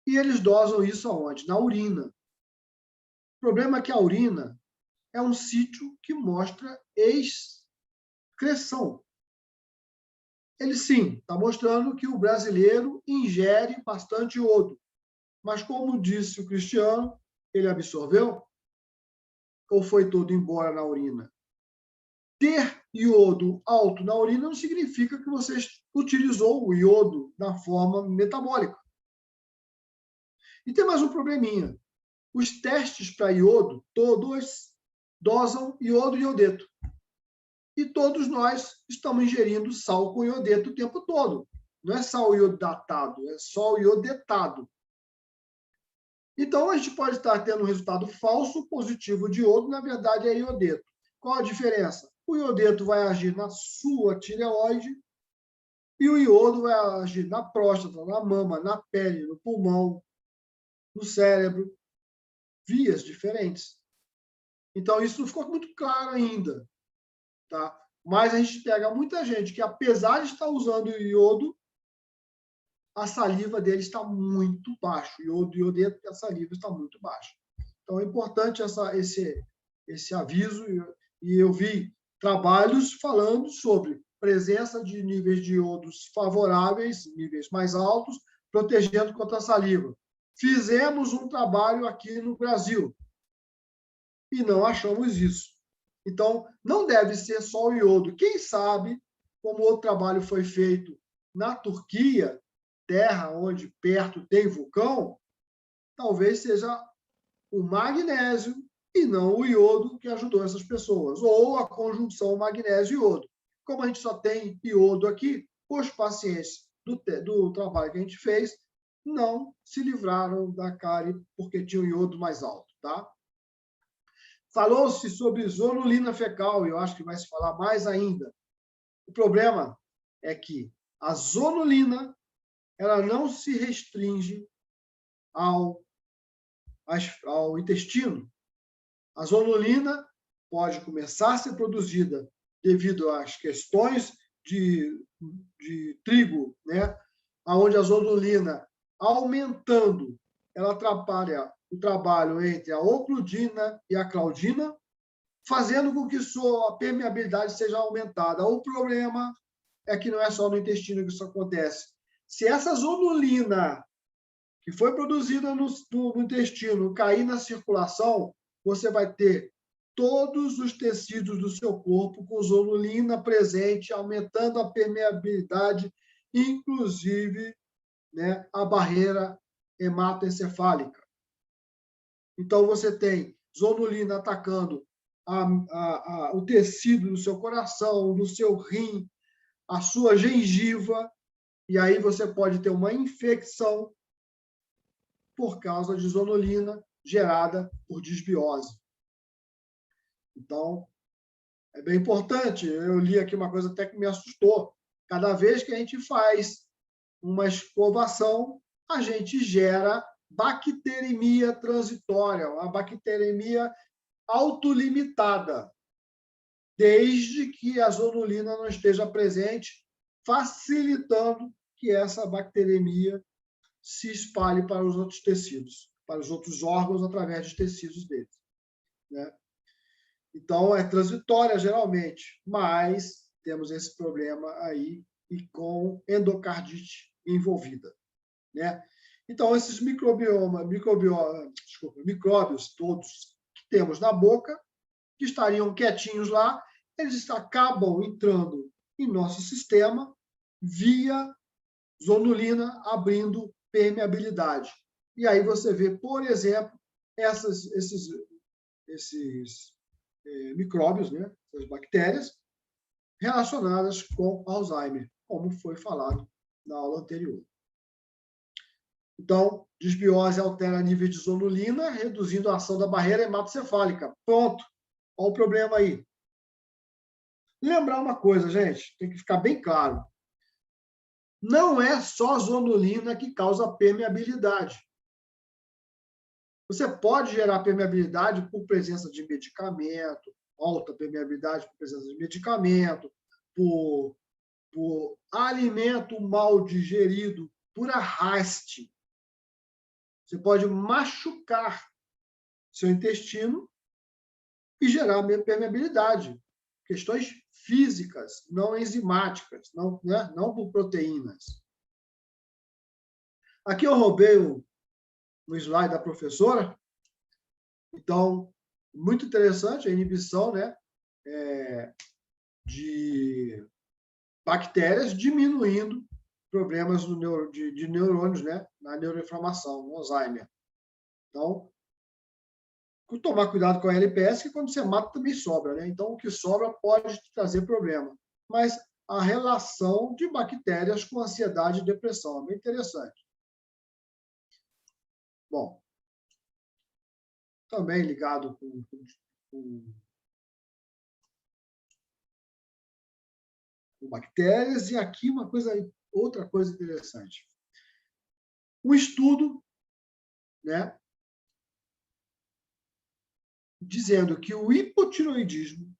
E eles dosam isso aonde? Na urina. O problema é que a urina é um sítio que mostra excreção. Ele sim, está mostrando que o brasileiro ingere bastante iodo. Mas, como disse o Cristiano, ele absorveu ou foi todo embora na urina? Ter iodo alto na urina não significa que você utilizou o iodo na forma metabólica. E tem mais um probleminha. Os testes para iodo, todos dosam iodo e iodeto. E todos nós estamos ingerindo sal com iodeto o tempo todo. Não é sal iodatado, é só o iodetado. Então, a gente pode estar tendo um resultado falso positivo de iodo, na verdade é iodeto. Qual a diferença? O iodeto vai agir na sua tireoide e o iodo vai agir na próstata, na mama, na pele, no pulmão, no cérebro, vias diferentes. Então, isso não ficou muito claro ainda, tá? Mas a gente pega muita gente que, apesar de estar usando o iodo, a saliva dele está muito baixo. Iodo e iodeto, a saliva está muito baixa. Então, é importante esse aviso. E eu vi trabalhos falando sobre presença de níveis de iodos favoráveis, níveis mais altos, protegendo contra a saliva. Fizemos um trabalho aqui no Brasil e não achamos isso. Então, não deve ser só o iodo. Quem sabe, como outro trabalho foi feito na Turquia, terra onde perto tem vulcão, talvez seja o magnésio e não o iodo que ajudou essas pessoas, ou a conjunção magnésio-iodo. Como a gente só tem iodo aqui, os pacientes do trabalho que a gente fez não se livraram da cárie porque tinham iodo mais alto, tá? Falou-se sobre zonulina fecal, e eu acho que vai se falar mais ainda. O problema é que a zonulina ela não se restringe ao intestino. A zonulina pode começar a ser produzida devido às questões de trigo, né? Onde a zonulina, aumentando, ela atrapalha o trabalho entre a ocludina e a claudina, fazendo com que sua permeabilidade seja aumentada. O problema é que não é só no intestino que isso acontece. Se essa zonulina que foi produzida no intestino cair na circulação, você vai ter todos os tecidos do seu corpo com zonulina presente, aumentando a permeabilidade, inclusive, né, a barreira hematoencefálica. Então, você tem zonulina atacando o tecido do seu coração, do seu rim, a sua gengiva, e aí você pode ter uma infecção por causa de zonulina gerada por disbiose. Então, é bem importante. Eu li aqui uma coisa até que me assustou. Cada vez que a gente faz uma escovação, a gente gera bacteremia transitória, uma bacteremia autolimitada, desde que a zonulina não esteja presente, facilitando que essa bacteremia se espalhe para os outros tecidos, para os outros órgãos através de tecidos deles, né? Então, é transitória geralmente, mas temos esse problema aí e com endocardite envolvida, né? Então, esses micróbios todos que temos na boca, que estariam quietinhos lá, eles acabam entrando em nosso sistema via zonulina, abrindo permeabilidade. E aí você vê, por exemplo, esses micróbios, né, essas bactérias, relacionadas com Alzheimer, como foi falado na aula anterior. Então, disbiose altera nível de zonulina, reduzindo a ação da barreira hematocefálica. Pronto. Olha o problema aí. Lembrar uma coisa, gente, tem que ficar bem claro. Não é só a zonulina que causa permeabilidade. Você pode gerar permeabilidade por presença de medicamento, alta permeabilidade por presença de medicamento, por por alimento mal digerido, por arraste. Você pode machucar seu intestino e gerar permeabilidade. Questões físicas, não enzimáticas, não, né? Não por proteínas. Aqui eu roubei um slide da professora. Então, muito interessante a inibição, né, de bactérias, diminuindo problemas de neurônios, né, na neuroinflamação, no Alzheimer. Então, tomar cuidado com a LPS, que quando você mata também sobra, né? Então, o que sobra pode te trazer problema. Mas a relação de bactérias com ansiedade e depressão é bem interessante. Bom, também ligado com bactérias, e aqui outra coisa interessante. Um estudo, né, dizendo que o hipotiroidismo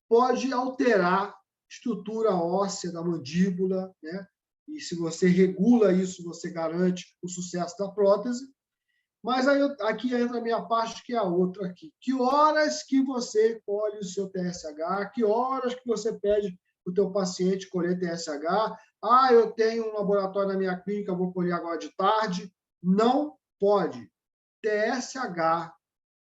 pode alterar a estrutura óssea da mandíbula, né? E se você regula isso, você garante o sucesso da prótese. Mas aí, aqui entra a minha parte, que é a outra aqui. Que horas que você colhe o seu TSH? Que horas que você pede para o teu paciente colher TSH? Ah, eu tenho um laboratório na minha clínica, vou colher agora de tarde. Não pode. TSH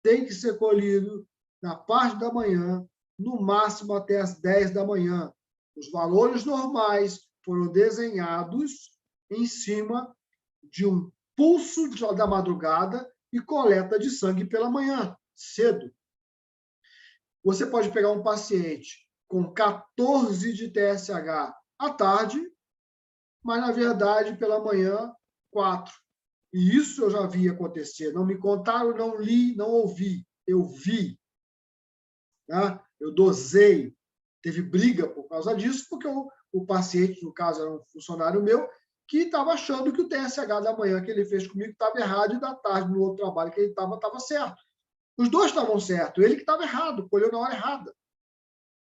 tem que ser colhido na parte da manhã, no máximo até as 10 da manhã. Os valores normais foram desenhados em cima de um pulso da madrugada e coleta de sangue pela manhã, cedo. Você pode pegar um paciente com 14 de TSH à tarde, mas, na verdade, pela manhã, 4. E isso eu já vi acontecer. Não me contaram, não li, não ouvi. Eu vi. Tá? Eu dosei. Teve briga por causa disso, porque o paciente, no caso, era um funcionário meu, que estava achando que o TSH da manhã que ele fez comigo estava errado e da tarde, no outro trabalho que ele estava certo. Os dois estavam certos. Ele que estava errado, colheu na hora errada.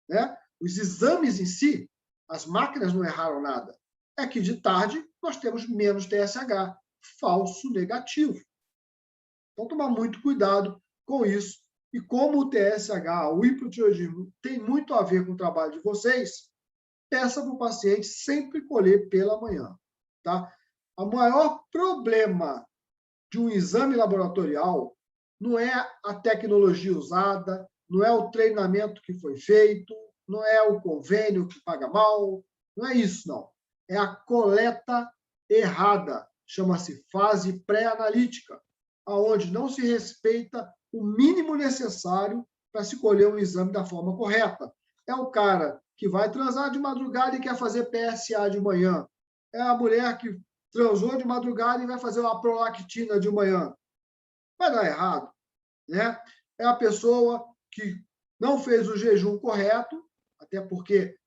Né? Os exames em si, as máquinas não erraram nada. É que de tarde nós temos menos TSH, falso negativo. Então, tomar muito cuidado com isso. E como o TSH, o hipotireoidismo, tem muito a ver com o trabalho de vocês, peça para o paciente sempre colher pela manhã. Tá? O maior problema de um exame laboratorial não é a tecnologia usada, não é o treinamento que foi feito, não é o convênio que paga mal, não é isso, não. É a coleta errada, chama-se fase pré-analítica, onde não se respeita o mínimo necessário para se colher um exame da forma correta. É o cara que vai transar de madrugada e quer fazer PSA de manhã. É a mulher que transou de madrugada e vai fazer uma prolactina de manhã. Vai dar errado, né? É a pessoa que não fez o jejum correto, até porque,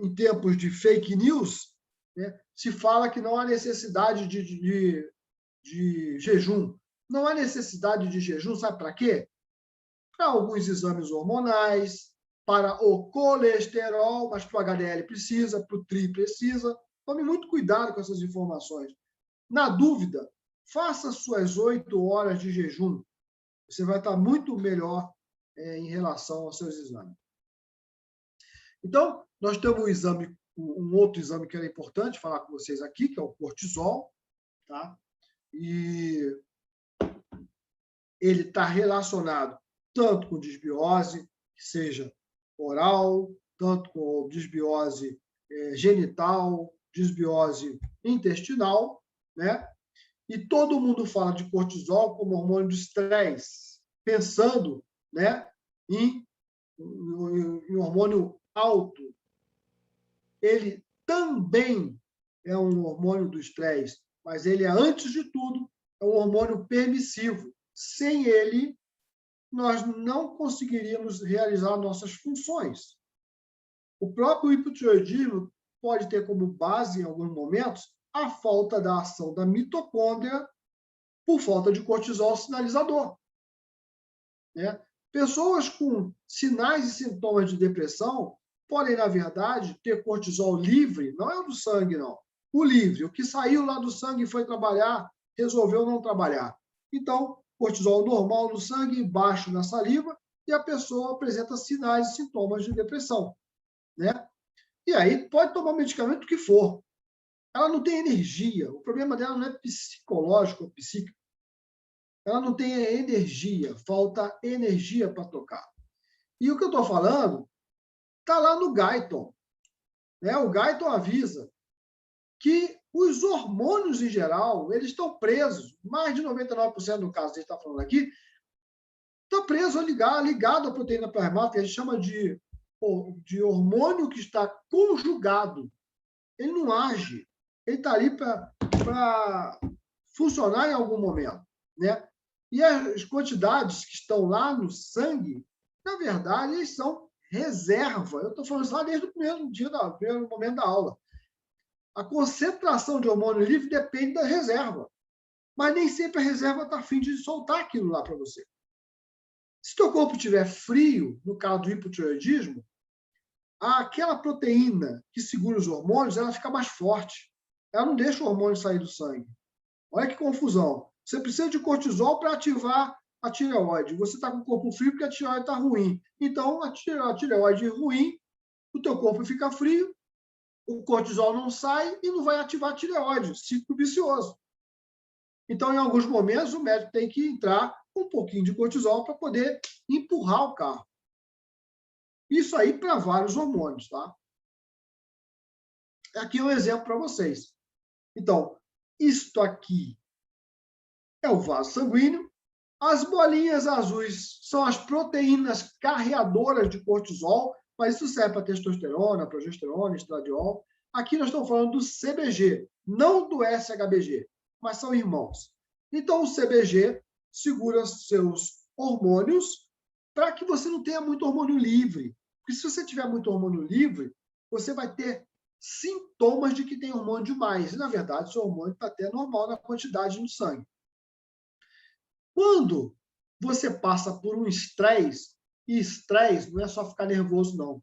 em tempos de fake news, né, se fala que não há necessidade de jejum. Não há necessidade de jejum, sabe para quê? Para alguns exames hormonais, para o colesterol, mas para o HDL precisa, para o tri precisa. Tome muito cuidado com essas informações. Na dúvida, faça suas 8 horas de jejum. Você vai estar muito melhor em relação aos seus exames. Então, nós temos um outro exame que era importante falar com vocês aqui, que é o cortisol, tá? E ele está relacionado tanto com desbiose, que seja oral, tanto com desbiose genital, desbiose intestinal, né? E todo mundo fala de cortisol como hormônio de estresse, pensando, né, em hormônio alto. Ele também é um hormônio do estresse, mas ele é, antes de tudo, é um hormônio permissivo. Sem ele, nós não conseguiríamos realizar nossas funções. O próprio hipotireoidismo pode ter como base, em alguns momentos, a falta da ação da mitocôndria por falta de cortisol sinalizador. Né? Pessoas com sinais e sintomas de depressão podem, na verdade, ter cortisol livre, não é o do sangue, não. O livre, o que saiu lá do sangue e foi trabalhar, resolveu não trabalhar. Então, cortisol normal no sangue, baixo na saliva, e a pessoa apresenta sinais e sintomas de depressão, né? E aí pode tomar o medicamento que for. Ela não tem energia. O problema dela não é psicológico ou psíquico. Ela não tem energia, falta energia para tocar. E o que eu estou falando está lá no Guyton, né? O Guyton avisa que os hormônios, em geral, eles estão presos. Mais de 99% do caso que a gente está falando aqui, está preso, ligado à proteína plasmática, que a gente chama de hormônio que está conjugado. Ele não age. Ele está ali para funcionar em algum momento, né? E as quantidades que estão lá no sangue, na verdade, eles são reserva. Eu estou falando isso lá desde o primeiro momento da aula. A concentração de hormônio livre depende da reserva. Mas nem sempre a reserva está a fim de soltar aquilo lá para você. Se teu corpo estiver frio, no caso do hipotireoidismo, aquela proteína que segura os hormônios, ela fica mais forte. Ela não deixa o hormônio sair do sangue. Olha que confusão. Você precisa de cortisol para ativar a tireoide. Você está com o corpo frio porque a tireoide está ruim. Então, a tireoide ruim, o teu corpo fica frio, o cortisol não sai e não vai ativar a tireoide. Ciclo vicioso. Então, em alguns momentos, o médico tem que entrar com um pouquinho de cortisol para poder empurrar o carro. Isso aí para vários hormônios, tá? Aqui é um exemplo para vocês. Então, isto aqui é o vaso sanguíneo. As bolinhas azuis são as proteínas carreadoras de cortisol, mas isso serve para testosterona, progesterona, estradiol. Aqui nós estamos falando do CBG, não do SHBG, mas são irmãos. Então, o CBG segura seus hormônios para que você não tenha muito hormônio livre. Porque se você tiver muito hormônio livre, você vai ter sintomas de que tem hormônio demais. E, na verdade, seu hormônio está até normal na quantidade no sangue. Quando você passa por um estresse, e estresse não é só ficar nervoso, não.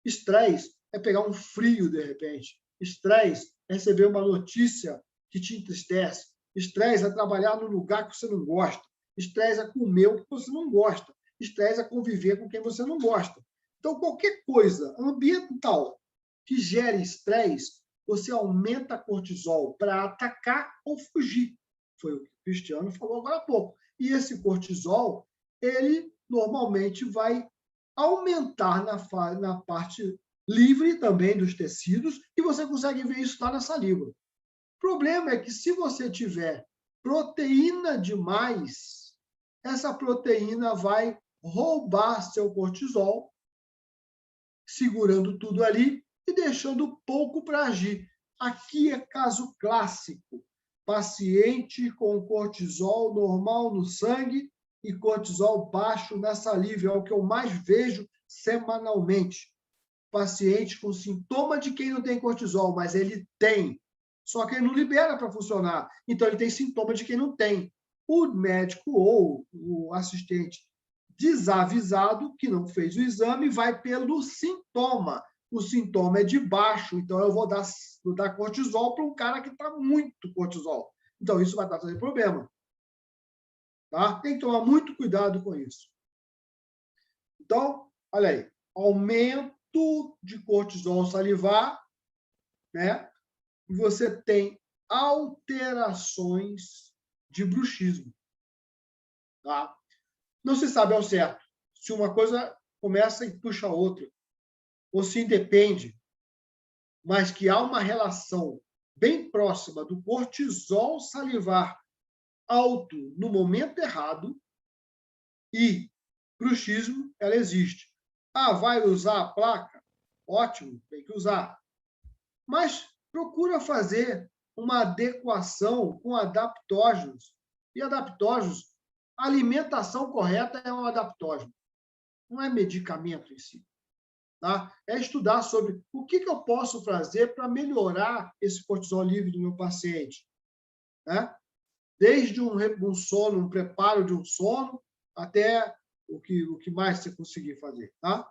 Estresse é pegar um frio, de repente. Estresse é receber uma notícia que te entristece. Estresse é trabalhar num lugar que você não gosta. Estresse é comer o que você não gosta. Estresse é conviver com quem você não gosta. Então, qualquer coisa ambiental que gere estresse, você aumenta cortisol para atacar ou fugir. Foi o que o Cristiano falou agora há pouco. E esse cortisol, ele normalmente vai aumentar na parte livre também dos tecidos, e você consegue ver isso lá na saliva. O problema é que se você tiver proteína demais, essa proteína vai roubar seu cortisol, segurando tudo ali e deixando pouco para agir. Aqui é caso clássico. Paciente com cortisol normal no sangue e cortisol baixo na saliva. É o que eu mais vejo semanalmente. Paciente com sintoma de quem não tem cortisol, mas ele tem. Só que ele não libera para funcionar. Então, ele tem sintoma de quem não tem. O médico ou o assistente desavisado, que não fez o exame, vai pelo sintoma. O sintoma é de baixo, então eu vou dar cortisol para um cara que está muito cortisol. Então, isso vai estar trazendo problema. Tá? Tem que tomar muito cuidado com isso. Então, olha aí, aumento de cortisol salivar, né? E você tem alterações de bruxismo. Tá? Não se sabe ao certo se uma coisa começa e puxa a outra, ou se independe, mas que há uma relação bem próxima do cortisol salivar alto no momento errado e bruxismo, ela existe. Ah, vai usar a placa? Ótimo, tem que usar. Mas procura fazer uma adequação com adaptógenos. E adaptógenos, a alimentação correta é um adaptógeno. Não é medicamento em si. Tá? É estudar sobre o que eu posso fazer para melhorar esse cortisol livre do meu paciente. Né? Desde um sono, um preparo de um sono, até o que mais você conseguir fazer. Tá?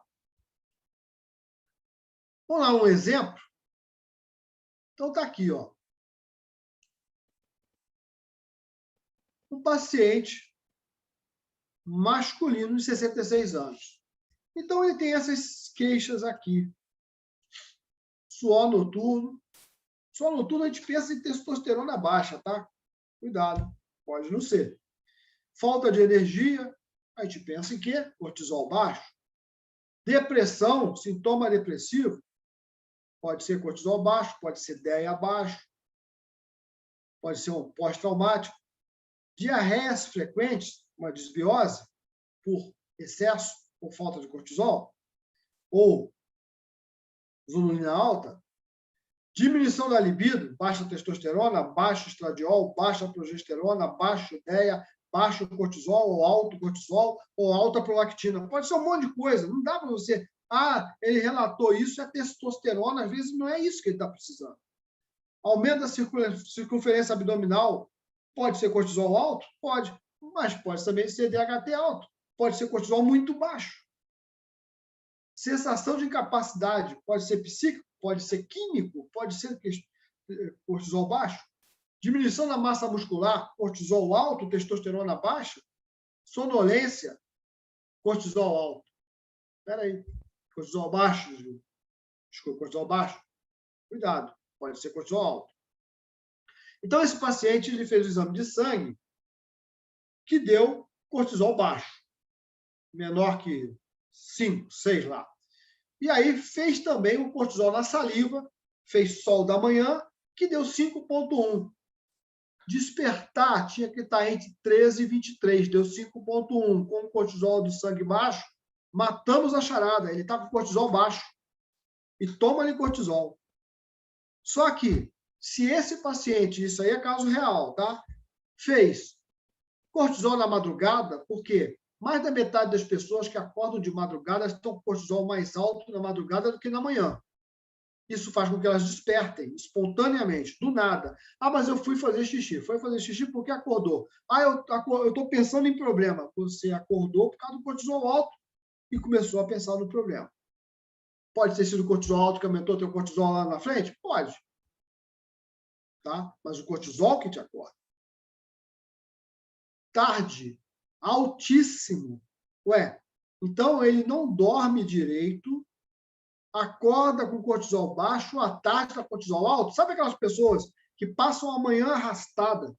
Vamos lá, um exemplo? Então, está aqui, ó. Um paciente masculino de 66 anos. Então, ele tem essas queixas aqui. Suor noturno. Suor noturno, a gente pensa em testosterona baixa, tá? Cuidado, pode não ser. Falta de energia, a gente pensa em quê? Cortisol baixo. Depressão, sintoma depressivo, pode ser cortisol baixo, pode ser DEA baixo, pode ser um pós-traumático. Diarreias frequentes, uma desbiose por excesso ou falta de cortisol, ou insulina alta. Diminuição da libido, baixa testosterona, baixo estradiol, baixa progesterona, baixo DEA, baixo cortisol ou alto cortisol ou alta prolactina. Pode ser um monte de coisa. Não dá para você... Ah, ele relatou isso, é testosterona. Às vezes não é isso que ele está precisando. Aumento da circunferência abdominal, pode ser cortisol alto? Pode. Mas pode também ser DHT alto. Pode ser cortisol muito baixo. Sensação de incapacidade, pode ser psíquico, pode ser químico, pode ser cortisol baixo. Diminuição da massa muscular, cortisol alto, testosterona baixa. Sonolência, cortisol alto. Espera aí, cortisol baixo, desculpa, cortisol baixo. Cuidado, pode ser cortisol alto. Então, esse paciente ele fez o exame de sangue que deu cortisol baixo, menor que 5, 6 lá. E aí fez também o cortisol na saliva, fez sol da manhã, que deu 5,1. Despertar tinha que estar entre 13 e 23, deu 5,1. Com o cortisol do sangue baixo, matamos a charada, ele está com cortisol baixo. E toma-lhe cortisol. Só que, se esse paciente, isso aí é caso real, tá? Fez cortisol na madrugada, por quê? Mais da metade das pessoas que acordam de madrugada estão com cortisol mais alto na madrugada do que na manhã. Isso faz com que elas despertem espontaneamente, do nada. Ah, mas eu fui fazer xixi. Foi fazer xixi porque acordou. Ah, eu estou pensando em problema. Você acordou por causa do cortisol alto e começou a pensar no problema. Pode ter sido o cortisol alto que aumentou teu cortisol lá na frente? Pode. Tá? Mas o cortisol que te acorda. Tarde, altíssimo. Ué, então ele não dorme direito, acorda com cortisol baixo, à tarde está cortisol alto. Sabe aquelas pessoas que passam a manhã arrastada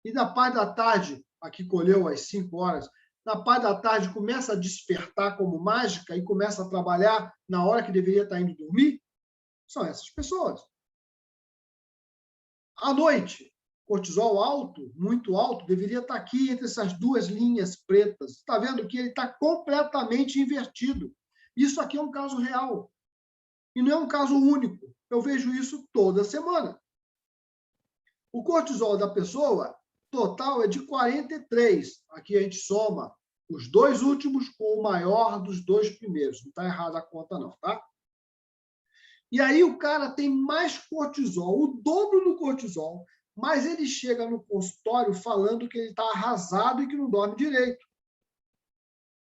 e na parte da tarde, aqui colheu às 5 horas, na parte da tarde começa a despertar como mágica e começa a trabalhar na hora que deveria estar indo dormir? São essas pessoas. À noite, cortisol alto, muito alto, deveria estar aqui entre essas duas linhas pretas. Está vendo que ele está completamente invertido. Isso aqui é um caso real. E não é um caso único. Eu vejo isso toda semana. O cortisol da pessoa total é de 43. Aqui a gente soma os dois últimos com o maior dos dois primeiros. Não está errada a conta, não, tá? E aí o cara tem mais cortisol, o dobro do cortisol, mas ele chega no consultório falando que ele está arrasado e que não dorme direito.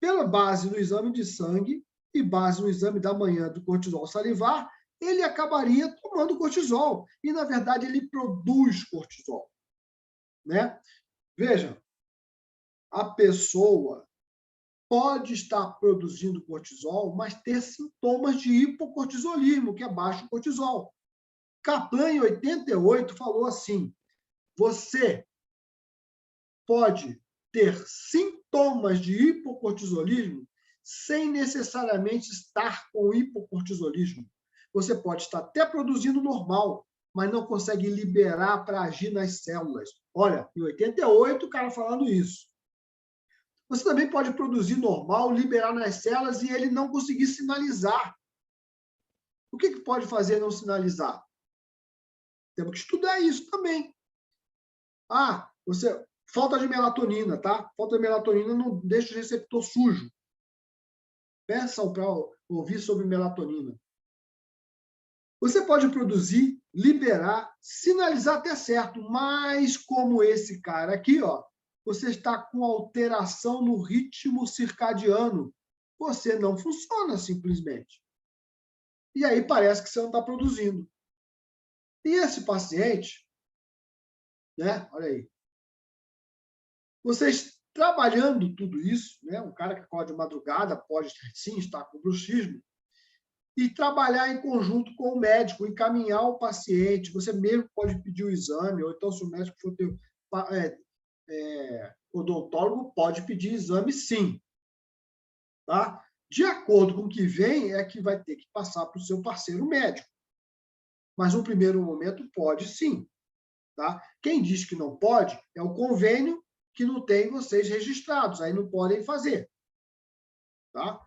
Pela base no exame de sangue e base no exame da manhã do cortisol salivar, ele acabaria tomando cortisol. E, na verdade, ele produz cortisol. Né? Veja, a pessoa pode estar produzindo cortisol, mas ter sintomas de hipocortisolismo, que é baixo cortisol. Kaplan, em 88, falou assim: você pode ter sintomas de hipocortisolismo sem necessariamente estar com hipocortisolismo. Você pode estar até produzindo normal, mas não consegue liberar para agir nas células. Olha, em 88, o cara falando isso. Você também pode produzir normal, liberar nas células e ele não conseguir sinalizar. O que pode fazer não sinalizar? Temos que estudar isso também. Ah, falta de melatonina, tá? Falta de melatonina não deixa o receptor sujo. Peçam para ouvir sobre melatonina. Você pode produzir, liberar, sinalizar até certo, mas como esse cara aqui, ó, você está com alteração no ritmo circadiano. Você não funciona simplesmente. e aí parece que você não está produzindo. E esse paciente, né? Olha aí, vocês trabalhando tudo isso, né? Um cara que acorda de madrugada pode sim estar com bruxismo, e trabalhar em conjunto com o médico, encaminhar o paciente. Você mesmo pode pedir o exame, ou então, se o médico for teu odontólogo, pode pedir exame, sim. Tá? De acordo com o que vem, é que vai ter que passar para o seu parceiro médico. Mas, no primeiro momento, pode sim. Tá? Quem diz que não pode é o convênio que não tem vocês registrados, aí não podem fazer. Tá?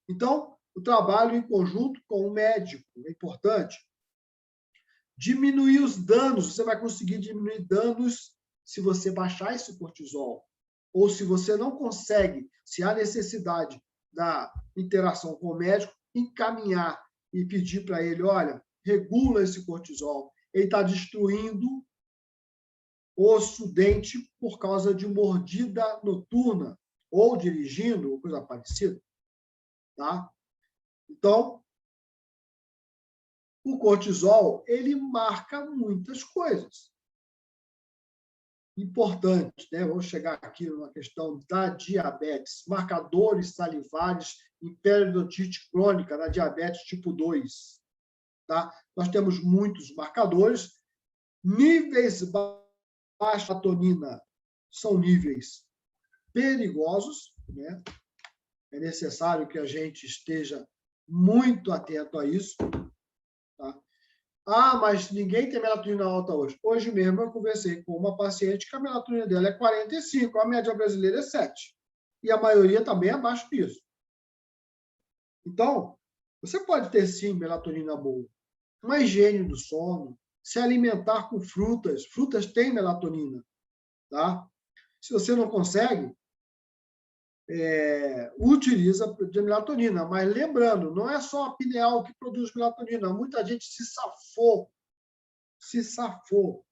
Então, o trabalho em conjunto com o médico é importante. Diminuir os danos, você vai conseguir diminuir danos se você baixar esse cortisol. Ou se você não consegue, se há necessidade da interação com o médico, encaminhar e pedir para ele, olha, regula esse cortisol. Ele está destruindo osso, dente, por causa de mordida noturna, ou dirigindo, ou coisa parecida. Tá? Então, o cortisol, ele marca muitas coisas. Importante, né? Vamos chegar aqui numa questão da diabetes. Marcadores salivares em periodontite crônica, na diabetes tipo 2. Tá? Nós temos muitos marcadores. Níveis baixos de melatonina são níveis perigosos, né? É necessário que a gente esteja muito atento a isso. Tá? Ah, mas ninguém tem melatonina alta hoje. Hoje mesmo eu conversei com uma paciente que a melatonina dela é 45, a média brasileira é 7. E a maioria também é abaixo disso. Então, você pode ter sim melatonina boa. Uma higiene do sono, se alimentar com frutas. Frutas têm melatonina. Tá? Se você não consegue, utiliza de melatonina. Mas lembrando, não é só a pineal que produz melatonina. Muita gente se safou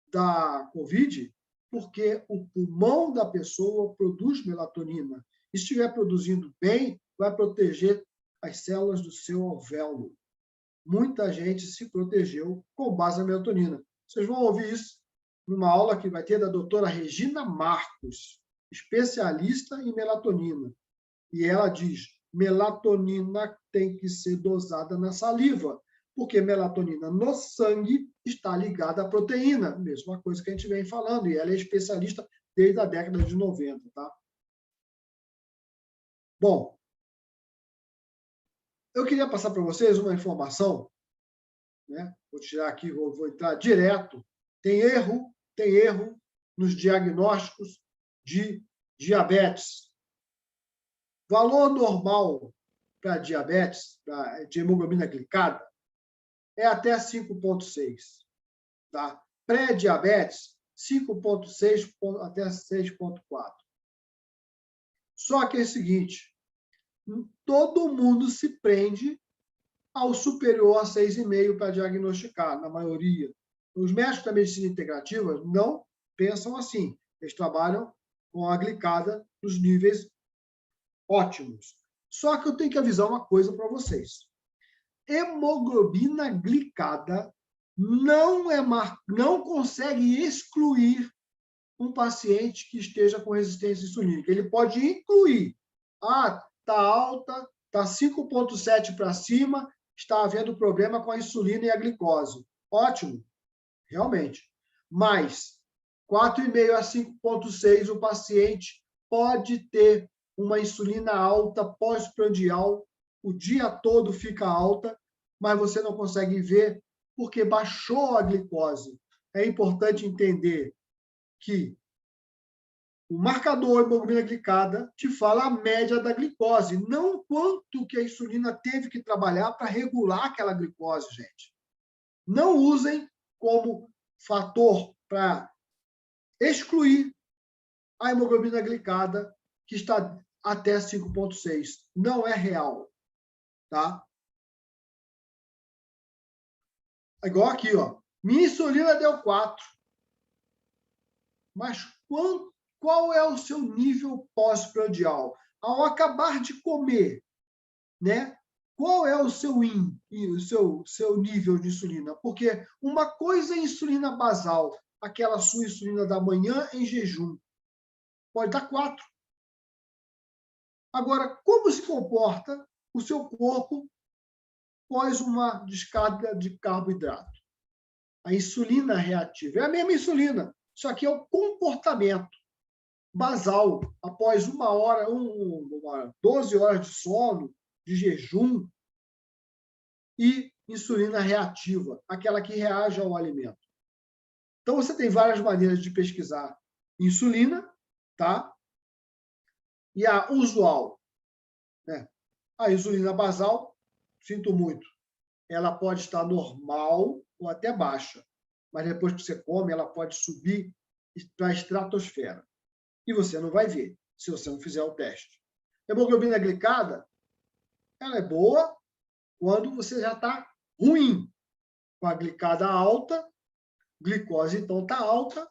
da Covid porque o pulmão da pessoa produz melatonina. E se estiver produzindo bem, vai proteger as células do seu alvéolo. Muita gente se protegeu com base na melatonina. Vocês vão ouvir isso numa aula que vai ter da doutora Regina Marcos, especialista em melatonina. E ela diz, melatonina tem que ser dosada na saliva, porque melatonina no sangue está ligada à proteína, mesma coisa que a gente vem falando, e ela é especialista desde a década de 90. Tá? Bom, eu queria passar para vocês uma informação, né? Vou tirar aqui, vou entrar direto. Tem erro nos diagnósticos de diabetes. Valor normal para diabetes, de hemoglobina glicada, é até 5,6. Tá? Pré-diabetes, 5,6 até 6,4. Só que é o seguinte, todo mundo se prende ao superior a 6,5 para diagnosticar, na maioria. Os médicos da medicina integrativa não pensam assim. Eles trabalham com a glicada nos níveis ótimos. Só que eu tenho que avisar uma coisa para vocês. Hemoglobina glicada não consegue excluir um paciente que esteja com resistência insulínica. Ele pode incluir. Ah, está alta, está 5,7 para cima, está havendo problema com a insulina e a glicose. Ótimo, realmente. Mas 4,5 a 5,6, o paciente pode ter uma insulina alta pós-prandial, o dia todo fica alta, mas você não consegue ver porque baixou a glicose. É importante entender que o marcador hemoglobina glicada te fala a média da glicose, não o quanto que a insulina teve que trabalhar para regular aquela glicose, gente. Não usem como fator para excluir a hemoglobina glicada, que está até 5,6. Não é real. Tá? Igual aqui, ó. Minha insulina deu 4. Mas qual é o seu nível pós-prandial? Ao acabar de comer, né? qual é o seu IN, o seu nível de insulina? Porque uma coisa é insulina basal, aquela sua insulina da manhã em jejum. Pode dar 4. Agora, como se comporta o seu corpo após uma descarga de carboidrato? A insulina reativa. É a mesma insulina, só que é o comportamento basal. Após 12 horas de sono, de jejum, e insulina reativa, aquela que reage ao alimento. Então, você tem várias maneiras de pesquisar insulina, tá? E a usual, né? A insulina basal, sinto muito, ela pode estar normal ou até baixa, mas depois que você come, ela pode subir para a estratosfera. E você não vai ver, se você não fizer o teste. Hemoglobina glicada, ela é boa quando você já está ruim, com a glicada alta, glicose então está alta,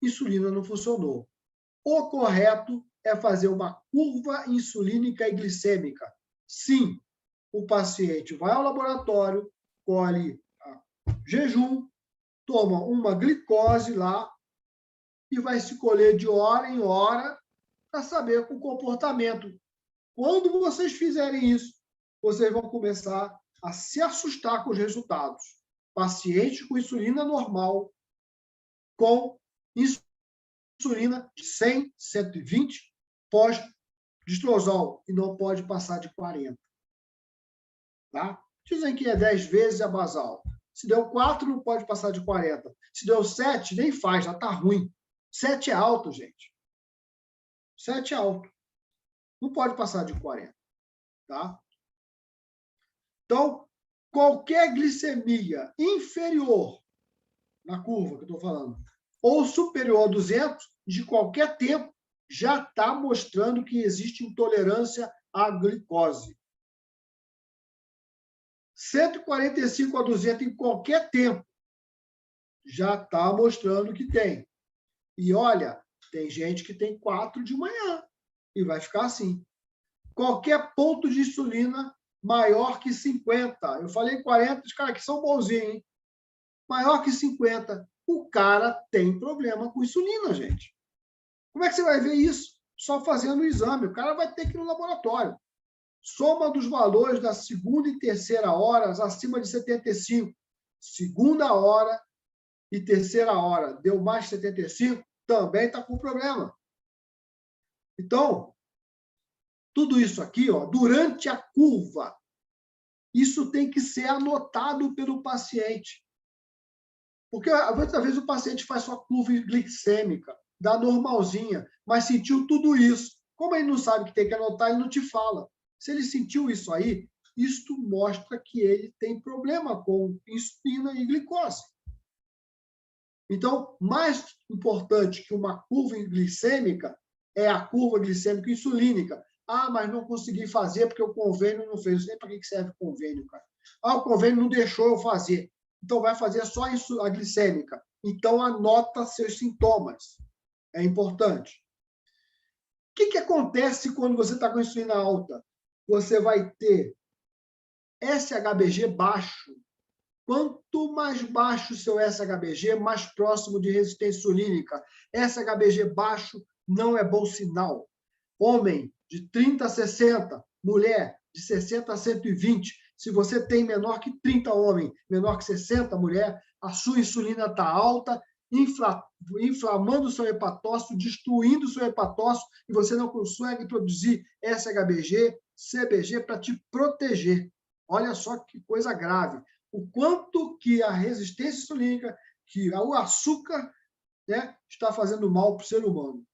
insulina não funcionou. O correto é fazer uma curva insulínica e glicêmica. Sim, o paciente vai ao laboratório, colhe jejum, toma uma glicose lá e vai se colher de hora em hora para saber o comportamento. Quando vocês fizerem isso, vocês vão começar a se assustar com os resultados. Paciente com insulina normal, com insulina de 100, 120, pós-distrozol, e não pode passar de 40. Tá? Dizem que é 10 vezes a basal. Se deu 4, não pode passar de 40. Se deu 7, nem faz, já está ruim. 7 é alto, gente. 7 é alto. Não pode passar de 40. Tá? Então, qualquer glicemia inferior na curva que eu estou falando, ou superior a 200, de qualquer tempo, já está mostrando que existe intolerância à glicose. 145 a 200 em qualquer tempo, já está mostrando que tem. E olha, tem gente que tem 4 de manhã e vai ficar assim. Qualquer ponto de insulina maior que 50. Eu falei 40, os caras que são bonzinhos, hein? Maior que 50. O cara tem problema com insulina, gente. Como é que você vai ver isso? Só fazendo o exame. O cara vai ter que ir no laboratório. Soma dos valores da segunda e terceira horas acima de 75. Segunda hora e terceira hora deu mais de 75, também está com problema. Então, tudo isso aqui, ó, durante a curva, isso tem que ser anotado pelo paciente. Porque, muitas vezes, o paciente faz sua curva glicêmica, dá normalzinha, mas sentiu tudo isso. Como ele não sabe que tem que anotar, ele não te fala. Se ele sentiu isso aí, isto mostra que ele tem problema com insulina e glicose. Então, mais importante que uma curva glicêmica é a curva glicêmica insulínica. Ah, mas não consegui fazer porque o convênio não fez. Não sei para que serve o convênio, cara. Ah, o convênio não deixou eu fazer. Então, vai fazer só a glicêmica. Então, anota seus sintomas. É importante. O que acontece quando você está com insulina alta? Você vai ter SHBG baixo. Quanto mais baixo o seu SHBG, mais próximo de resistência insulínica. SHBG baixo não é bom sinal. Homem de 30 a 60, mulher de 60 a 120. Se você tem menor que 30, homem, menor que 60, mulher, a sua insulina está alta, inflamando o seu hepatócito, destruindo o seu hepatócito, e você não consegue produzir SHBG, CBG para te proteger. Olha só que coisa grave. O quanto que a resistência insulínica, que o açúcar, né, está fazendo mal para o ser humano.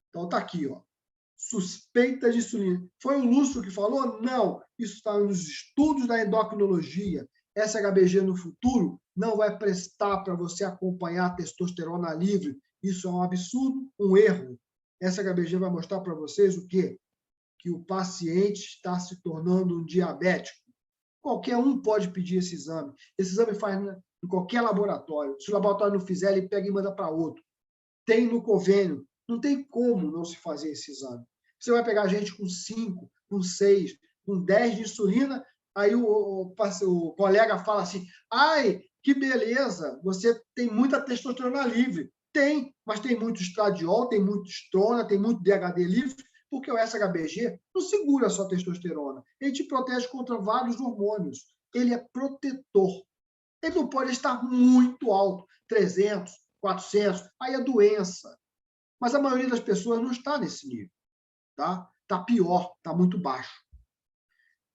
Então, está aqui, ó. Suspeita de insulina. Foi o Lúcio que falou? Não. Isso está nos estudos da endocrinologia. SHBG no futuro não vai prestar para você acompanhar a testosterona livre. Isso é um absurdo, um erro. SHBG vai mostrar para vocês o quê? Que o paciente está se tornando um diabético. Qualquer um pode pedir esse exame. Esse exame faz em qualquer laboratório. Se o laboratório não fizer, ele pega e manda para outro. Tem no convênio. Não tem como não se fazer esse exame. Você vai pegar gente com 5, com 6, com 10 de insulina, aí o colega fala assim, ai, que beleza, você tem muita testosterona livre. Tem, mas tem muito estradiol, tem muito estrona, tem muito DHD livre, porque o SHBG não segura só testosterona. Ele te protege contra vários hormônios. Ele é protetor. Ele não pode estar muito alto, 300, 400, aí é doença. Mas a maioria das pessoas não está nesse nível, tá? Está pior, está muito baixo.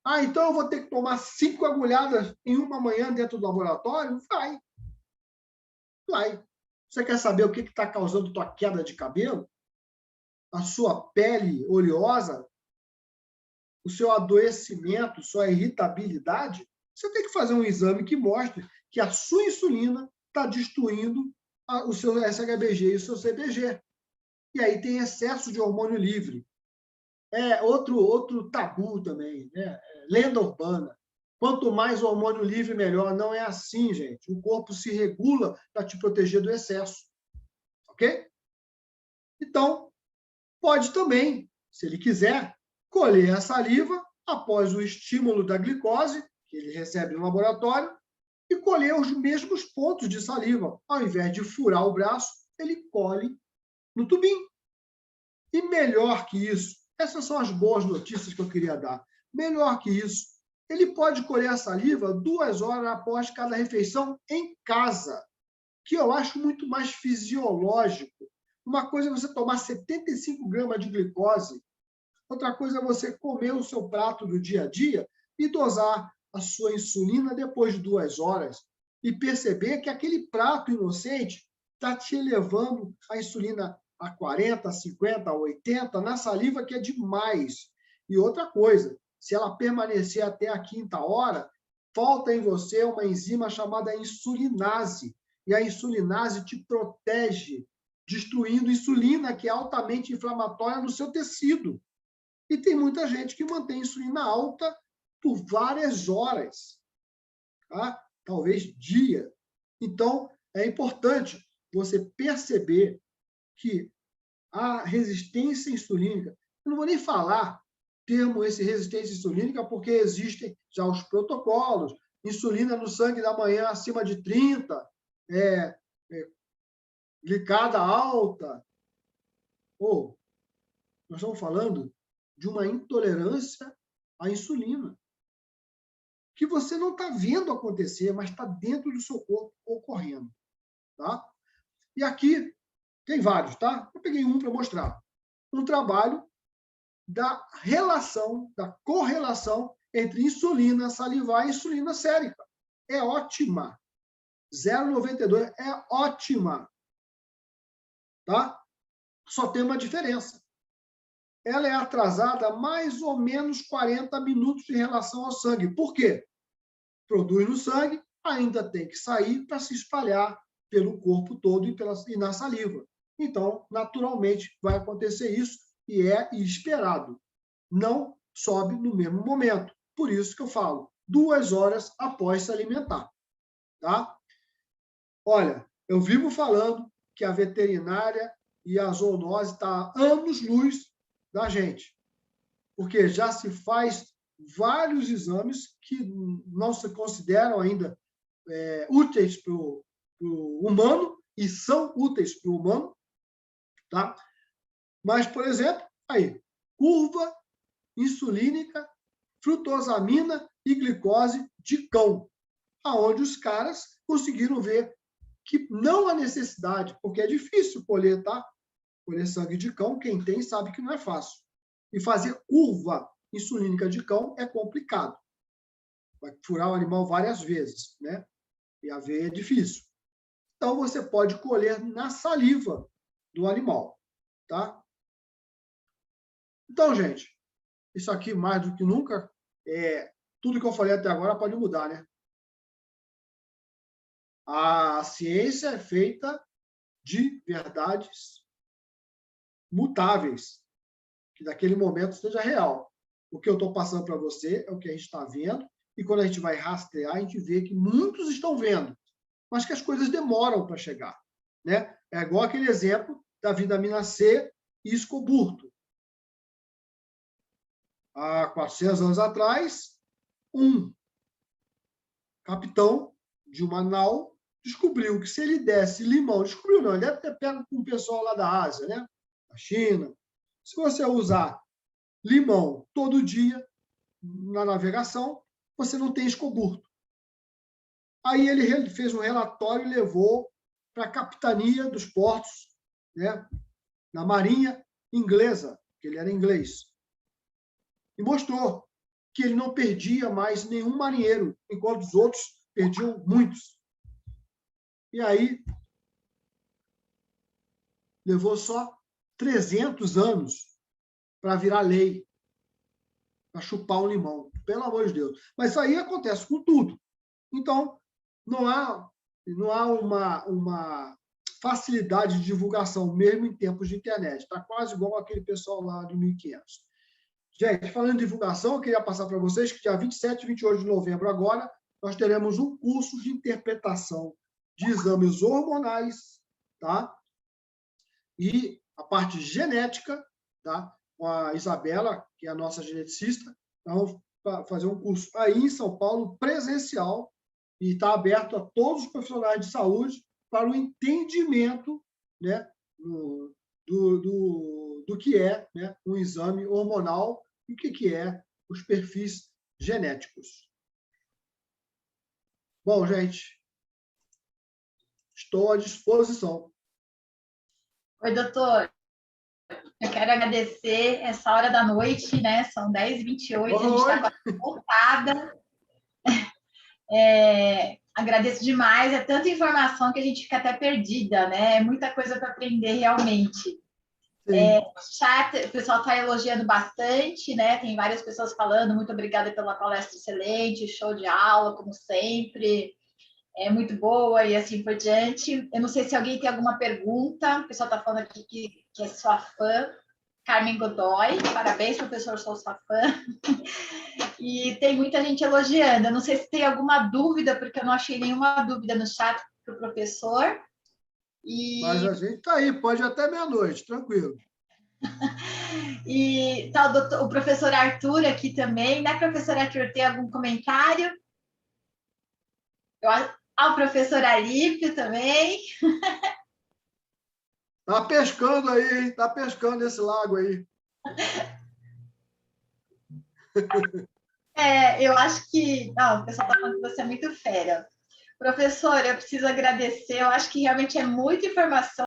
Ah, então eu vou ter que tomar 5 agulhadas em uma manhã dentro do laboratório? Vai. Vai. Você quer saber o que está causando tua queda de cabelo? A sua pele oleosa? O seu adoecimento, sua irritabilidade? Você tem que fazer um exame que mostre que a sua insulina está destruindo o seu SHBG e o seu CBG. E aí tem excesso de hormônio livre. É outro tabu também, né? Lenda urbana. Quanto mais hormônio livre, melhor. Não é assim, gente. O corpo se regula para te proteger do excesso. Ok? Então, pode também, se ele quiser, colher a saliva após o estímulo da glicose, que ele recebe no laboratório, e colher os mesmos pontos de saliva. Ao invés de furar o braço, ele colhe no tubinho. E melhor que isso, essas são as boas notícias que eu queria dar. Melhor que isso, ele pode colher a saliva 2 horas após cada refeição em casa, que eu acho muito mais fisiológico. Uma coisa é você tomar 75 gramas de glicose, outra coisa é você comer o seu prato do dia a dia e dosar a sua insulina depois de 2 horas e perceber que aquele prato inocente está te elevando a insulina a 40, a 50, a 80, na saliva, que é demais. E outra coisa, se ela permanecer até a 5ª hora, falta em você uma enzima chamada insulinase. E a insulinase te protege, destruindo insulina, que é altamente inflamatória no seu tecido. E tem muita gente que mantém insulina alta por várias horas, tá? Talvez dia. Então, é importante você perceber que a resistência insulínica, eu não vou nem falar termo esse resistência insulínica, porque existem já os protocolos, insulina no sangue da manhã acima de 30, glicada alta. Ou nós estamos falando de uma intolerância à insulina, que você não está vendo acontecer, mas está dentro do seu corpo ocorrendo. Tá? E aqui tem vários, tá? Eu peguei um para mostrar. Um trabalho da relação, da correlação entre insulina salivar e insulina sérica. É ótima. 0,92 é ótima. Tá? Só tem uma diferença. Ela é atrasada mais ou menos 40 minutos em relação ao sangue. Por quê? Produz no sangue, ainda tem que sair para se espalhar pelo corpo todo e na saliva. Então, naturalmente, vai acontecer isso e é esperado. Não sobe no mesmo momento. Por isso que eu falo, 2 horas após se alimentar. Tá? Olha, eu vivo falando que a veterinária e a zoonose estão há anos-luz da gente, porque já se faz vários exames que não se consideram ainda úteis para o humano, e são úteis para o humano, tá? Mas, por exemplo, aí, curva insulínica, frutosamina e glicose de cão, aonde os caras conseguiram ver que não há necessidade, porque é difícil colher, tá? Colher sangue de cão, quem tem sabe que não é fácil. E fazer curva insulínica de cão é complicado. Vai furar o animal várias vezes, né? E a veia é difícil. Então, você pode colher na saliva do animal, tá? Então, gente, isso aqui, mais do que nunca, tudo que eu falei até agora pode mudar, né? A ciência é feita de verdades mutáveis, que naquele momento seja real. O que eu estou passando para você é o que a gente está vendo, e quando a gente vai rastrear, a gente vê que muitos estão vendo, mas que as coisas demoram para chegar. Né? É igual aquele exemplo da vitamina C e escoburto. há 400 anos atrás, um capitão de uma nau descobriu que se ele desse limão, descobriu não, ele deve ter pego com o pessoal lá da Ásia, né? Da China. Se você usar limão todo dia na navegação, você não tem escoburto. Aí ele fez um relatório e levou para a capitania dos portos, né? Na Marinha Inglesa, que ele era inglês. E mostrou que ele não perdia mais nenhum marinheiro, enquanto os outros perdiam muitos. E aí, levou só 300 anos para virar lei, para chupar um limão, pelo amor de Deus. Mas isso aí acontece com tudo. Então, não há uma facilidade de divulgação, mesmo em tempos de internet. Está quase igual aquele pessoal lá de 1500. Gente, falando de divulgação, eu queria passar para vocês que dia 27 e 28 de novembro agora, nós teremos um curso de interpretação de exames hormonais, tá? E a parte genética, tá? Com a Isabela, que é a nossa geneticista. Vamos fazer um curso aí em São Paulo, presencial, e está aberto a todos os profissionais de saúde para o entendimento, né, do que é, né, um exame hormonal e o que é os perfis genéticos. Bom, gente, estou à disposição. Oi, doutor. Eu quero agradecer essa hora da noite, né? São 10h28, a gente está quase voltada. Agradeço demais, é tanta informação que a gente fica até perdida, né? É muita coisa para aprender realmente. Chat, o pessoal está elogiando bastante, né? Tem várias pessoas falando, muito obrigada pela palestra excelente, show de aula, como sempre, é muito boa e assim por diante. Eu não sei se alguém tem alguma pergunta, o pessoal está falando aqui que é sua fã, Carmen Godoy, parabéns, professor, sou sua fã. E tem muita gente elogiando. Eu não sei se tem alguma dúvida, porque eu não achei nenhuma dúvida no chat para o professor. Mas a gente está aí, pode ir até meia-noite, tranquilo. E tá o professor Arthur aqui também, né, professor Arthur, tem algum comentário? O professor Alípio também. Tá pescando aí, hein? Tá pescando esse lago aí. Eu acho que... Não, o pessoal está falando que você é muito fera. Professor, eu preciso agradecer, eu acho que realmente é muita informação.